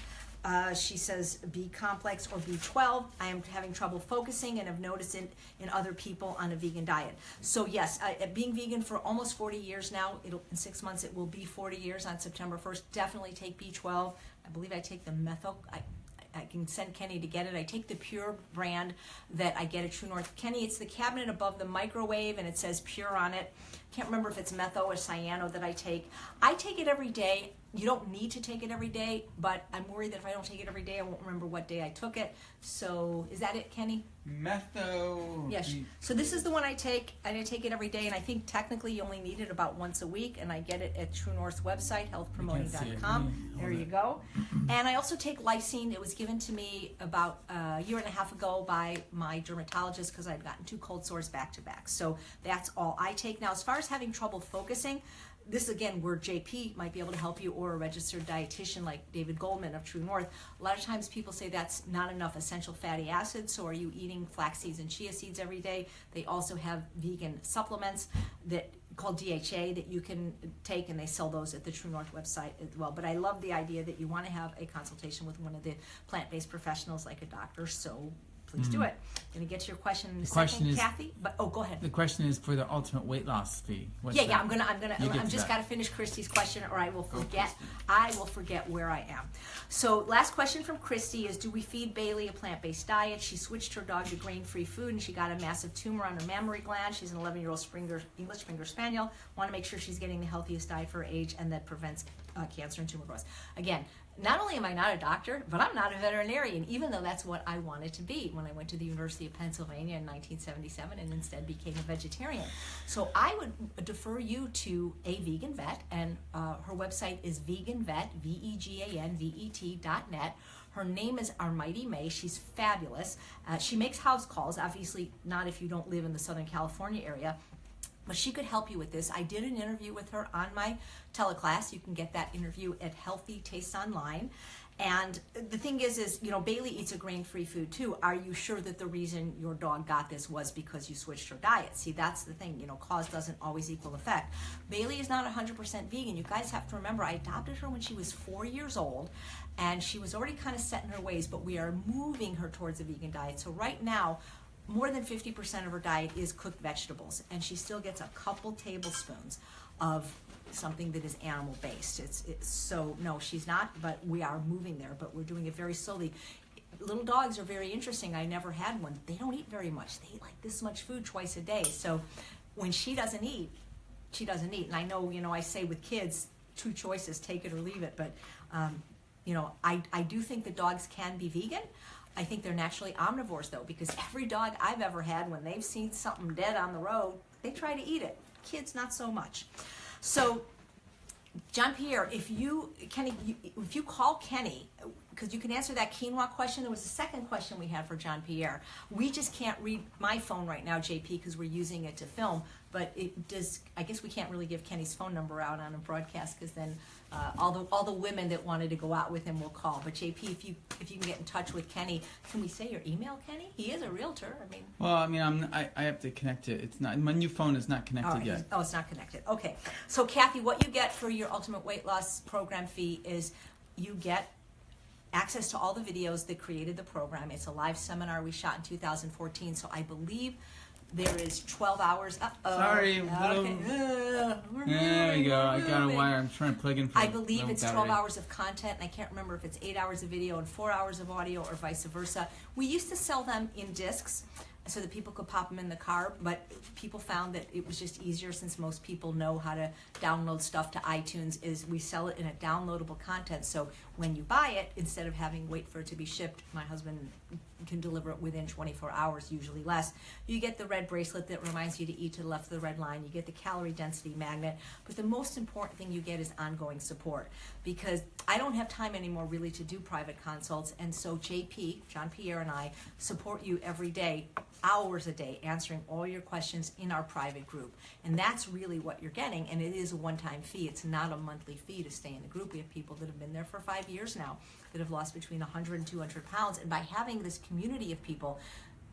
She says B complex or B12. I am having trouble focusing and have noticed it in other people on a vegan diet. So yes, being vegan for almost 40 years now, in 6 months it will be 40 years on September 1st. Definitely take B12. I believe I take the methyl. I can send Kenny to get it. I take the Pure brand that I get at True North. Kenny, it's the cabinet above the microwave, and it says Pure on it. Can't remember if it's methyl or cyano that I take. I take it every day. You don't need to take it every day, but I'm worried that if I don't take it every day, I won't remember what day I took it. So is that it, Kenny? Methyl. Yes. So this is the one I take, and I take it every day, and I think technically you only need it about once a week, and I get it at True North's website, healthpromoting.com. There you go. And I also take lysine. It was given to me about a year and a half ago by my dermatologist because I'd gotten 2 cold sores back to back. So that's all I take. Now, as far as having trouble focusing, this again where JP might be able to help you, or a registered dietitian like David Goldman of True North. A lot of times people say that's not enough essential fatty acids, so are you eating flax seeds and chia seeds every day? They also have vegan supplements that called DHA that you can take, and they sell those at the True North website as well. But I love the idea that you want to have a consultation with one of the plant-based professionals like a doctor, so please do it. I'm going to get to your question in a second, Kathy. But go ahead. The question is for the ultimate weight loss fee. What's yeah. that? I'm just got to finish Christy's question, or I will forget. I will forget where I am. So last question from Christy is: do we feed Bailey a plant-based diet? She switched her dog to grain-free food, and she got a massive tumor on her mammary gland. She's an 11-year-old English Springer Spaniel. Want to make sure she's getting the healthiest diet for her age, and that prevents cancer and tumor growth. Again, not only am I not a doctor, but I'm not a veterinarian, even though that's what I wanted to be when I went to the University of Pennsylvania in 1977 and instead became a vegetarian. So I would defer you to a vegan vet, and her website is veganvet, veganvet.net. Her name is Armighty May. She's fabulous. She makes house calls, obviously not if you don't live in the Southern California area, but she could help you with this. I did an interview with her on my teleclass. You can get that interview at Healthy Tastes Online. And the thing is, Bailey eats a grain-free food too. Are you sure that the reason your dog got this was because you switched her diet? See, that's the thing. Cause doesn't always equal effect. Bailey is not 100% vegan. You guys have to remember, I adopted her when she was 4 years old, and she was already kind of set in her ways, but we are moving her towards a vegan diet. So right now, more than 50% of her diet is cooked vegetables, and she still gets a couple tablespoons of something that is animal-based. It's so, no, she's not, but we are moving there, but we're doing it very slowly. Little dogs are very interesting. I never had one. They don't eat very much. They eat like this much food twice a day. So when she doesn't eat, she doesn't eat. And I know, I say with kids, 2 choices, take it or leave it, but, I do think that dogs can be vegan. I think they're naturally omnivores, though, because every dog I've ever had, when they've seen something dead on the road, they try to eat it. Kids, not so much. So, John Pierre, if you call Kenny, because you can answer that quinoa question. There was a second question we had for John Pierre. We just can't read my phone right now, JP, because we're using it to film. But I guess we can't really give Kenny's phone number out on a broadcast, because then all the women that wanted to go out with him will call. But JP, if you can get in touch with Kenny, can we say your email, Kenny? He is a realtor. I mean. Well, I mean, I have to connect it. It's not, my new phone is not connected yet. Oh, it's not connected. Okay. So Kathy, what you get for your Ultimate Weight Loss Program fee is you get access to all the videos that created the program. It's a live seminar we shot in 2014. So I believe there is 12 hours. Sorry. Okay. There we go. I got a wire. I'm trying to plug in for I believe it's 12 battery. hours of content, and I can't remember if it's 8 hours of video and 4 hours of audio or vice versa. We used to sell them in discs so that people could pop them in the car, but people found that it was just easier, since most people know how to download stuff to iTunes, is we sell it in a downloadable content. So when you buy it, instead of having wait for it to be shipped, my husband can deliver it within 24 hours, usually less. You get the red bracelet that reminds you to eat to the left of the red line. You get the calorie density magnet. But the most important thing you get is ongoing support, because I don't have time anymore really to do private consults. And so JP, John Pierre, and I support you every day, hours a day, answering all your questions in our private group. And that's really what you're getting. And it is a one-time fee. It's not a monthly fee to stay in the group. We have people that have been there for 5 years now that have lost between 100 and 200 pounds. And by having this community of people,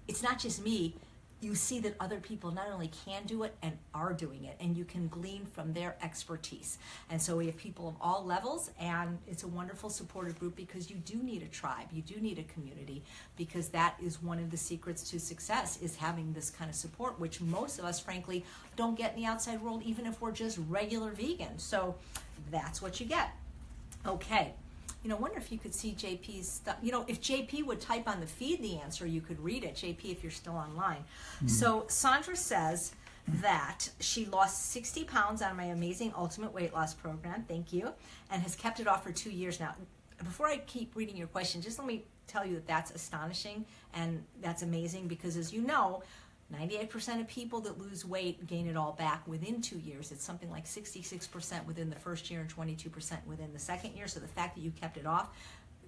it's not just me. You see that other people not only can do it and are doing it, and you can glean from their expertise. And so we have people of all levels, and it's a wonderful supportive group, because you do need a tribe, you do need a community, because that is one of the secrets to success, is having this kind of support, which most of us, frankly, don't get in the outside world, even if we're just regular vegans. So that's what you get. Okay. I wonder if you could see JP's stuff. If JP would type on the feed the answer, you could read it, JP, if you're still online. Mm-hmm. So Sandra says that she lost 60 pounds on my amazing Ultimate Weight Loss Program, thank you, and has kept it off for 2 years now. Before I keep reading your question, just let me tell you that that's astonishing and that's amazing, because as you know, 98% of people that lose weight gain it all back within 2 years. It's something like 66% within the first year and 22% within the second year. So the fact that you kept it off,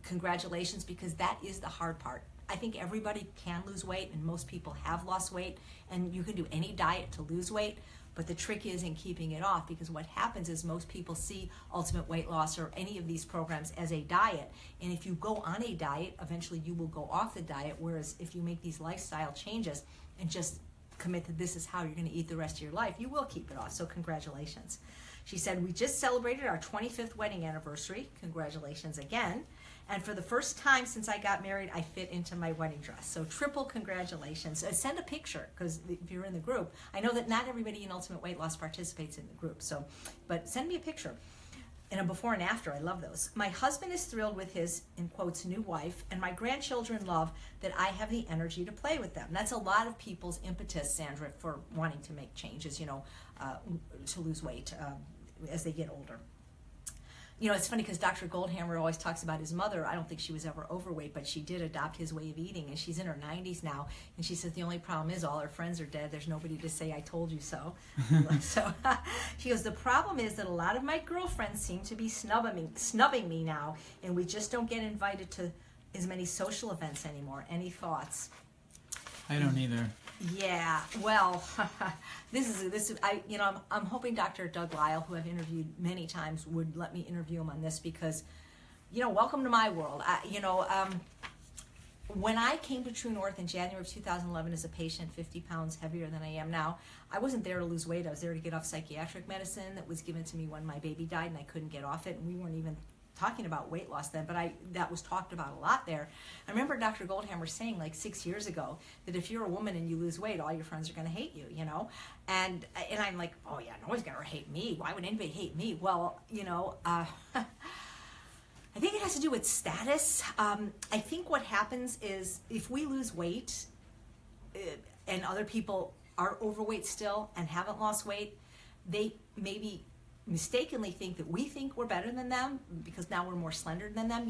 congratulations, because that is the hard part. I think everybody can lose weight, and most people have lost weight, and you can do any diet to lose weight. But the trick is in keeping it off, because what happens is most people see Ultimate Weight Loss or any of these programs as a diet. And if you go on a diet, eventually you will go off the diet. Whereas if you make these lifestyle changes and just commit that this is how you're going to eat the rest of your life, you will keep it off. So congratulations. She said, we just celebrated our 25th wedding anniversary. Congratulations again. And for the first time since I got married, I fit into my wedding dress. So triple congratulations. Send a picture, because if you're in the group, I know that not everybody in Ultimate Weight Loss participates in the group. But send me a picture. And a before and after, I love those. My husband is thrilled with his, in quotes, new wife, and my grandchildren love that I have the energy to play with them. That's a lot of people's impetus, Sandra, for wanting to make changes, to lose weight as they get older. It's funny because Dr. Goldhammer always talks about his mother. I don't think she was ever overweight, but she did adopt his way of eating, and she's in her 90s now. And she says the only problem is all her friends are dead. There's nobody to say, I told you so. So she goes, the problem is that a lot of my girlfriends seem to be snubbing me now, and we just don't get invited to as many social events anymore. Any thoughts? I don't either. Yeah, well, I'm hoping Dr. Doug Lyle, who I've interviewed many times, would let me interview him on this, because, welcome to my world. When I came to True North in January of 2011 as a patient, 50 pounds heavier than I am now, I wasn't there to lose weight. I was there to get off psychiatric medicine that was given to me when my baby died, and I couldn't get off it, and we weren't even talking about weight loss then, but that was talked about a lot there. I remember Dr. Goldhammer saying like 6 years ago that if you're a woman and you lose weight, all your friends are going to hate you, And I'm like, oh yeah, no one's going to hate me. Why would anybody hate me? Well, I think it has to do with status. I think what happens is if we lose weight and other people are overweight still and haven't lost weight, they maybe mistakenly think that we think we're better than them because now we're more slender than them.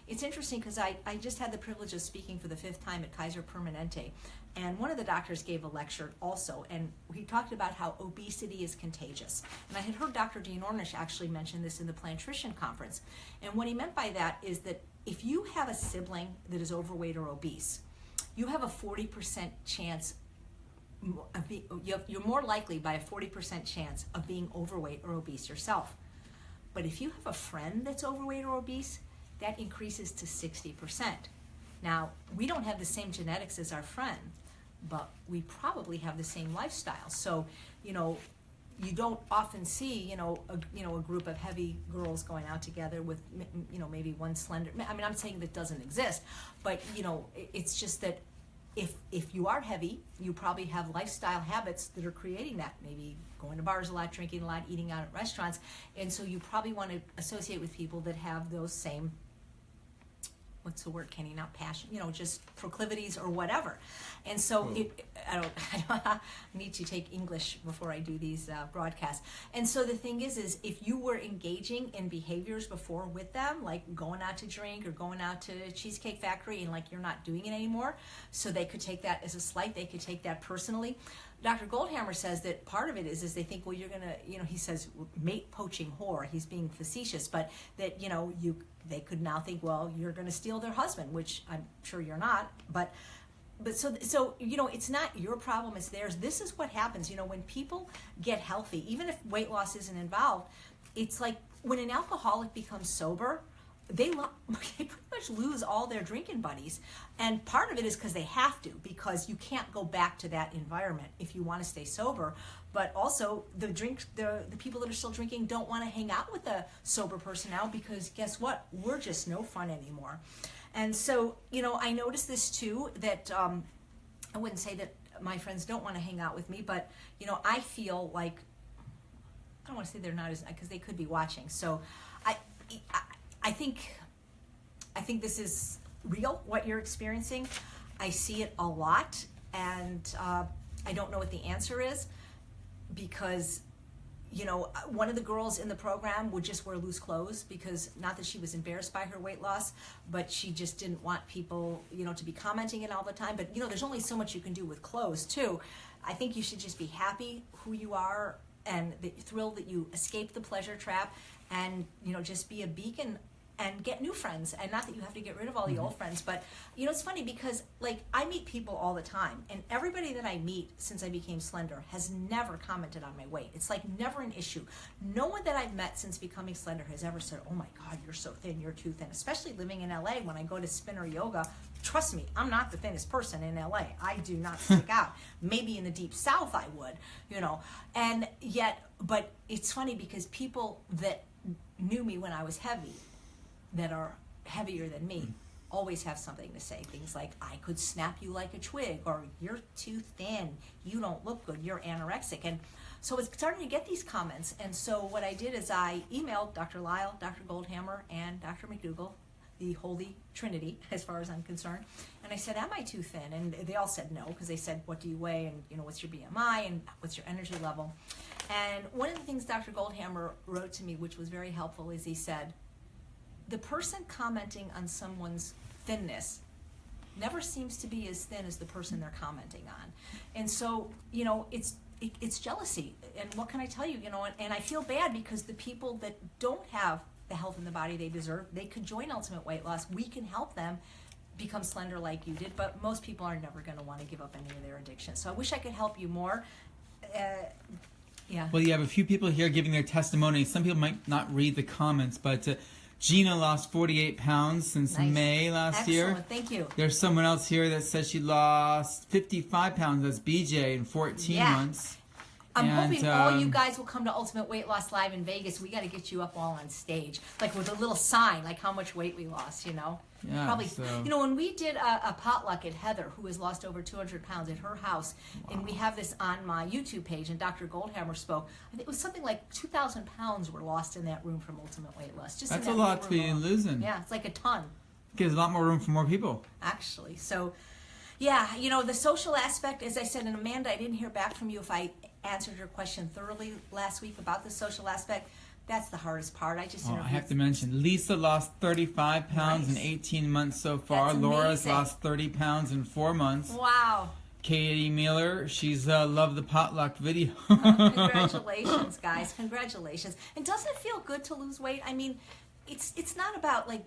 It's interesting because I just had the privilege of speaking for the 5th time at Kaiser Permanente, and one of the doctors gave a lecture also, and he talked about how obesity is contagious. And I had heard Dr. Dean Ornish actually mention this in the Plantrician Conference. And what he meant by that is that if you have a sibling that is overweight or obese, you have a 40% chance you're more likely by a 40% chance of being overweight or obese yourself. But if you have a friend that's overweight or obese, that increases to 60%. Now, we don't have the same genetics as our friend, but we probably have the same lifestyle. So, you don't often see, a group of heavy girls going out together with, maybe one slender. I mean, I'm saying that doesn't exist, but, it's just that if you are heavy, you probably have lifestyle habits that are creating that. Maybe going to bars a lot, drinking a lot, eating out at restaurants. And so you probably want to associate with people that have those same, what's the word, Kenny? Not passion, just proclivities or whatever. And so I need to take English before I do these broadcasts. And so the thing is if you were engaging in behaviors before with them, like going out to drink or going out to Cheesecake Factory, and like you're not doing it anymore, so they could take that as a slight, they could take that personally. Dr. Goldhammer says that part of it is they think, well, you're going to, he says mate poaching whore. He's being facetious, but that, they could now think, well, you're going to steal their husband, which I'm sure you're not. But so it's not your problem, it's theirs. This is what happens, when people get healthy, even if weight loss isn't involved, it's like when an alcoholic becomes sober, they pretty much lose all their drinking buddies. And part of it is because they have to, because you can't go back to that environment if you want to stay sober. But also the people that are still drinking don't want to hang out with a sober person now, because guess what? We're just no fun anymore. And so, I noticed this too, that I wouldn't say that my friends don't want to hang out with me, but, I feel like, I don't want to say they're not, because they could be watching. So I think this is real, what you're experiencing. I see it a lot, and I don't know what the answer is, because, one of the girls in the program would just wear loose clothes, because not that she was embarrassed by her weight loss, but she just didn't want people, to be commenting it all the time. But, there's only so much you can do with clothes, too. I think you should just be happy who you are, and thrilled that you escaped the pleasure trap, and, just be a beacon and get new friends. And not that you have to get rid of all the old friends, but it's funny because like I meet people all the time, and everybody that I meet since I became slender has never commented on my weight. It's like never an issue. No one that I've met since becoming slender has ever said, oh my God, you're so thin, you're too thin. Especially living in LA, when I go to spinner yoga, trust me, I'm not the thinnest person in LA. I do not stick out. Maybe in the deep south I would, and yet, but it's funny because people that knew me when I was heavy, that are heavier than me, always have something to say. Things like, I could snap you like a twig, or you're too thin, you don't look good, you're anorexic. And so it's starting to get these comments. And so what I did is I emailed Dr. Lyle, Dr. Goldhammer, and Dr. McDougall, the Holy Trinity, as far as I'm concerned. And I said, am I too thin? And they all said no, because they said, what do you weigh? And, what's your BMI? And what's your energy level? And one of the things Dr. Goldhammer wrote to me, which was very helpful, is he said, the person commenting on someone's thinness never seems to be as thin as the person they're commenting on. And so, it's jealousy. And what can I tell you, and I feel bad because the people that don't have the health in the body they deserve, they could join Ultimate Weight Loss. We can help them become slender like you did, but most people are never going to want to give up any of their addictions. So I wish I could help you more. Yeah. Well, you have a few people here giving their testimony. Some people might not read the comments, but Gina lost 48 pounds since May last year. Excellent, thank you. There's someone else here that says she lost 55 pounds. That's BJ in 14 months. I'm hoping all you guys will come to Ultimate Weight Loss Live in Vegas. We got to get you up all on stage, like with a little sign, like how much weight we lost, Yeah, probably. So. When we did a potluck at Heather, who has lost over 200 pounds at her house, and we have this on my YouTube page, and Dr. Goldhammer spoke. I think it was something like 2,000 pounds were lost in that room from Ultimate Weight Loss. That's a lot to be losing. Yeah, it's like a ton. Gives a lot more room for more people. Actually, so. Yeah, the social aspect, as I said, and Amanda, I didn't hear back from you if I answered your question thoroughly last week about the social aspect. That's the hardest part. I have to mention, Lisa lost 35 pounds in 18 months so far. That's Laura's amazing. lost 30 pounds in 4 months. Wow. Katie Miller, she's loved the potluck video. Congratulations, guys. Congratulations. And doesn't it feel good to lose weight? I mean, it's not about like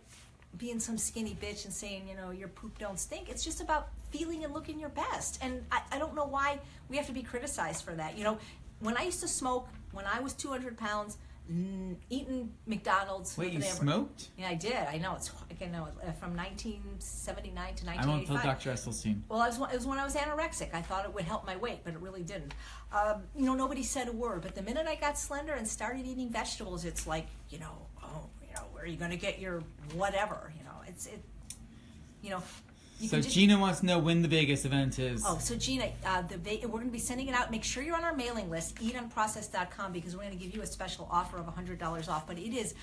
being some skinny bitch and saying, your poop don't stink. It's just about feeling and looking your best. And I don't know why we have to be criticized for that. When I used to smoke, when I was 200 pounds, eaten McDonald's. Wait, you smoked? Yeah, I did. I know. It's from 1979 to 1985. I won't tell Dr. Esselstyn. Well, it was when I was anorexic. I thought it would help my weight, but it really didn't. Nobody said a word. But the minute I got slender and started eating vegetables, it's like, where are you going to get your whatever? So Gina wants to know when the Vegas event is. Oh, so Gina, we're going to be sending it out. Make sure you're on our mailing list, eatunprocessed.com, because we're going to give you a special offer of $100 off. But it is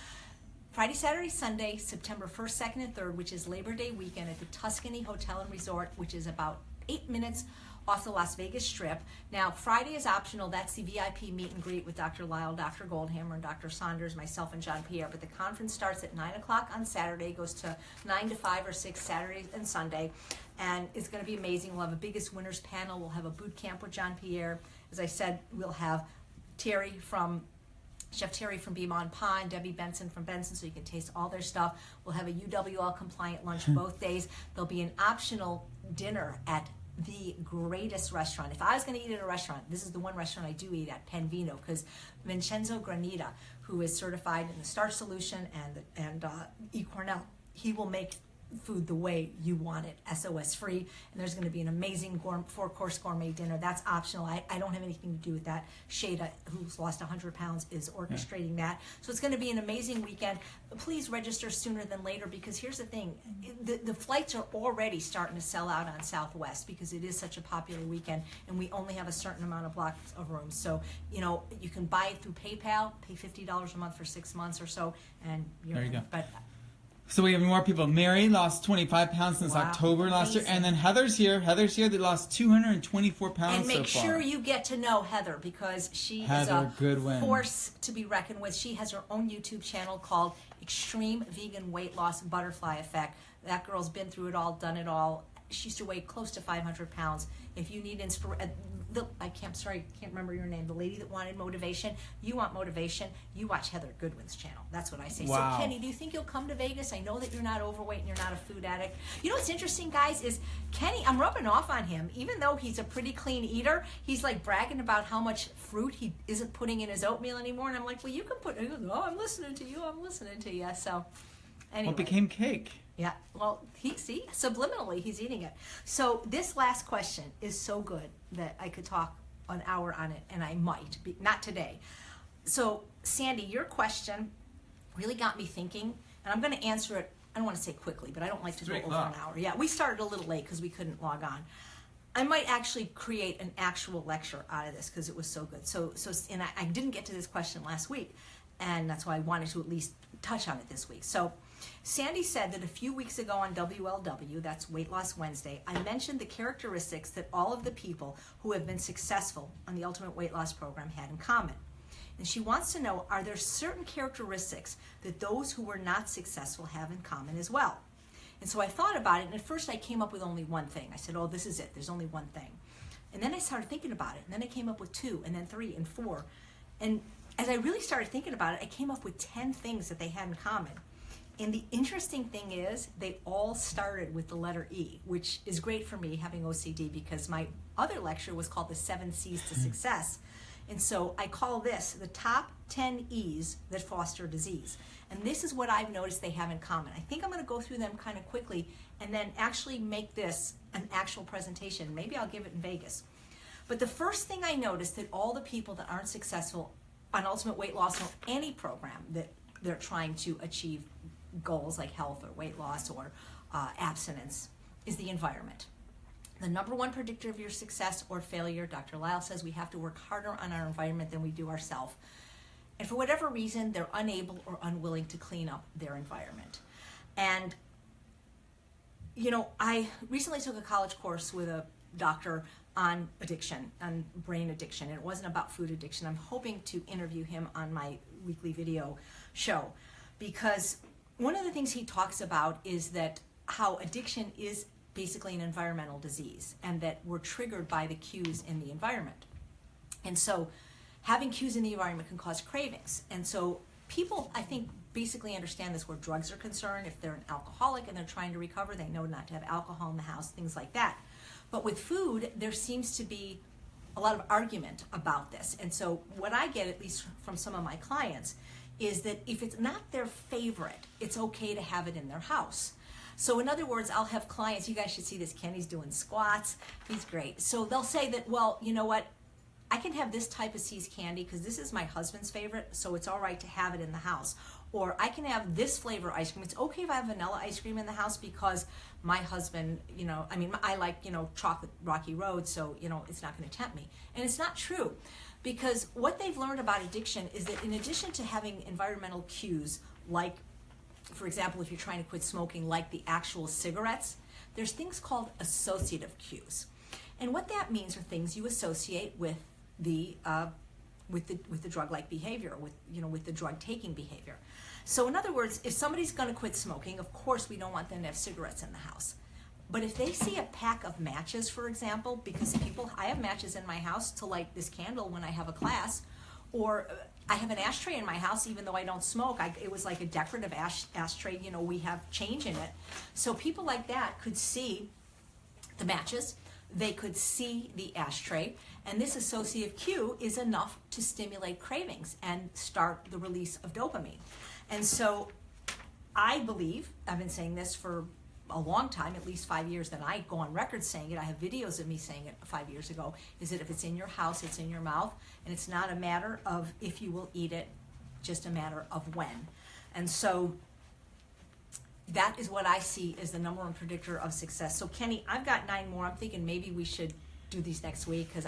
Friday, Saturday, Sunday, September 1st, 2nd, and 3rd, which is Labor Day weekend at the Tuscany Hotel and Resort, which is about 8 minutes off the Las Vegas Strip. Now, Friday is optional. That's the VIP meet and greet with Dr. Lyle, Dr. Goldhammer, and Dr. Saunders, myself, and John Pierre. But the conference starts at 9 o'clock on Saturday, goes to 9 to 5 or 6 Saturday and Sunday. And it's going to be amazing. We'll have a biggest winners panel. We'll have a boot camp with John Pierre. As I said, we'll have Chef Terry from Beemont Pond, Debbie Benson from Benson, so you can taste all their stuff. We'll have a UWL compliant lunch both days. There'll be an optional dinner at the greatest restaurant. If I was going to eat at a restaurant, this is the one restaurant I do eat at, Pen Vino, because Vincenzo Granita, who is certified in the Starch Solution and E. Cornell, he will make food the way you want it, SOS free. And there's going to be an amazing 4-course gourmet dinner. That's optional. I don't have anything to do with that. Shada, who's lost 100 pounds, is orchestrating that. So it's going to be an amazing weekend. Please register sooner than later, because here's the thing. The flights are already starting to sell out on Southwest because it is such a popular weekend, and we only have a certain amount of blocks of rooms. So, you can buy it through PayPal, pay $50 a month for 6 months or so, and there you go. But so we have more people. Mary lost 25 pounds since October last year. And then Heather's here. They lost 224 pounds and make so far. sure you get to know Heather, because she is a force to be reckoned with. She has her own YouTube channel called Extreme Vegan Weight Loss Butterfly Effect. That girl's been through it all, done it all. She used to weigh close to 500 pounds. If you need inspiration, I can't remember your name. The lady that wanted motivation. You want motivation, you watch Heather Goodwin's channel. That's what I say. Wow. So Kenny, do you think you'll come to Vegas? I know that you're not overweight and you're not a food addict. You know what's interesting, guys, is Kenny, I'm rubbing off on him. Even though he's a pretty clean eater, he's like bragging about how much fruit he isn't putting in his oatmeal anymore. And I'm like, well, you can put, he goes, oh, I'm listening to you. So anyway. Well, it became cake. Yeah, well, subliminally, he's eating it. So this last question is so good that I could talk an hour on it, and I might, not today. So, Sandy, your question really got me thinking, and I'm going to answer it, I don't want to say quickly, but I don't like to go over an hour. Yeah, we started a little late because we couldn't log on. I might actually create an actual lecture out of this because it was so good. And I didn't get to this question last week, and that's why I wanted to at least touch on it this week. So, Sandy said that a few weeks ago on WLW, that's Weight Loss Wednesday, I mentioned the characteristics that all of the people who have been successful on the Ultimate Weight Loss Program had in common. And she wants to know, are there certain characteristics that those who were not successful have in common as well? And so I thought about it, and at first I came up with only one thing. I said, oh, this is it. There's only one thing. And then I started thinking about it, and then I came up with 2, and then 3, and 4. And as I really started thinking about it, I came up with 10 things that they had in common. And the interesting thing is, they all started with the letter E, which is great for me having OCD, because my other lecture was called the 7 C's to Success. And so I call this the top 10 E's that foster disease. And this is what I've noticed they have in common. I think I'm going to go through them kind of quickly and then actually make this an actual presentation. Maybe I'll give it in Vegas. But the first thing I noticed, that all the people that aren't successful on Ultimate Weight Loss or any program that they're trying to achieve goals like health or weight loss or abstinence, is the environment. The number one predictor of your success or failure, Dr. Lyle says, we have to work harder on our environment than we do ourselves. And for whatever reason, they're unable or unwilling to clean up their environment. And, I recently took a college course with a doctor on addiction, on brain addiction, and it wasn't about food addiction. I'm hoping to interview him on my weekly video show, because one of the things he talks about is that how addiction is basically an environmental disease, and that we're triggered by the cues in the environment. And so having cues in the environment can cause cravings. And so people, I think, basically understand this where drugs are concerned. If they're an alcoholic and they're trying to recover, they know not to have alcohol in the house, things like that. But with food, there seems to be a lot of argument about this. And so what I get, at least from some of my clients, is that if it's not their favorite, it's okay to have it in their house. So in other words, I'll have clients, you guys should see this, Kenny's doing squats, he's great. So they'll say that, well, you know what, I can have this type of See's candy because this is my husband's favorite, so it's all right to have it in the house. Or I can have this flavor ice cream. It's okay if I have vanilla ice cream in the house because my husband, I like, chocolate Rocky Road, so, it's not going to tempt me. And it's not true, because what they've learned about addiction is that in addition to having environmental cues, like, for example, if you're trying to quit smoking, like the actual cigarettes, there's things called associative cues. And what that means are things you associate with the drug-like behavior, with the drug-taking behavior. So in other words, if somebody's going to quit smoking, of course we don't want them to have cigarettes in the house. But if they see a pack of matches, for example, because I have matches in my house to light this candle when I have a class, or I have an ashtray in my house even though I don't smoke. It was like a decorative ashtray, we have change in it. So people like that could see the matches, they could see the ashtray, and this associative cue is enough to stimulate cravings and start the release of dopamine. And so I believe, I've been saying this for a long time, at least 5 years, that I go on record saying it, I have videos of me saying it 5 years ago, is that if it's in your house, it's in your mouth, and it's not a matter of if you will eat it, just a matter of when. And so that is what I see as the number one predictor of success. So Kenny, I've got 9 more. I'm thinking maybe we should do these next week, because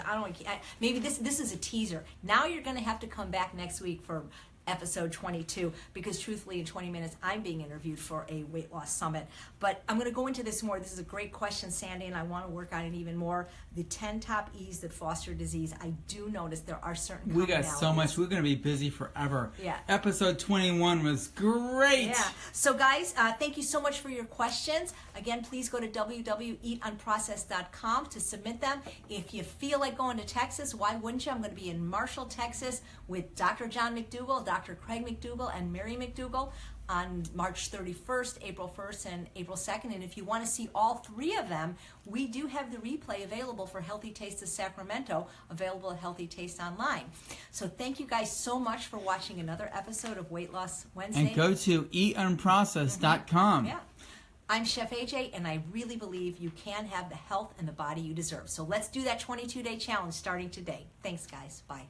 maybe this is a teaser. Now you're going to have to come back next week for episode 22, because truthfully in 20 minutes I'm being interviewed for a weight loss summit. But I'm going to go into this more. This is a great question, Sandy, and I want to work on it even more. The 10 top E's that foster disease. I do notice there are certain We got so much. We're going to be busy forever. Yeah. Episode 21 was great. Yeah. So guys, thank you so much for your questions. Again, please go to www.eatunprocessed.com to submit them. If you feel like going to Texas, why wouldn't you? I'm going to be in Marshall, Texas with Dr. John McDougall, Dr. Craig McDougall, and Mary McDougall on March 31st, April 1st, and April 2nd. And if you want to see all 3 of them, we do have the replay available for Healthy Taste of Sacramento, available at Healthy Taste Online. So thank you guys so much for watching another episode of Weight Loss Wednesday. And go to eatunprocessed.com. Yeah. I'm Chef AJ, and I really believe you can have the health and the body you deserve. So let's do that 22-day challenge starting today. Thanks, guys. Bye.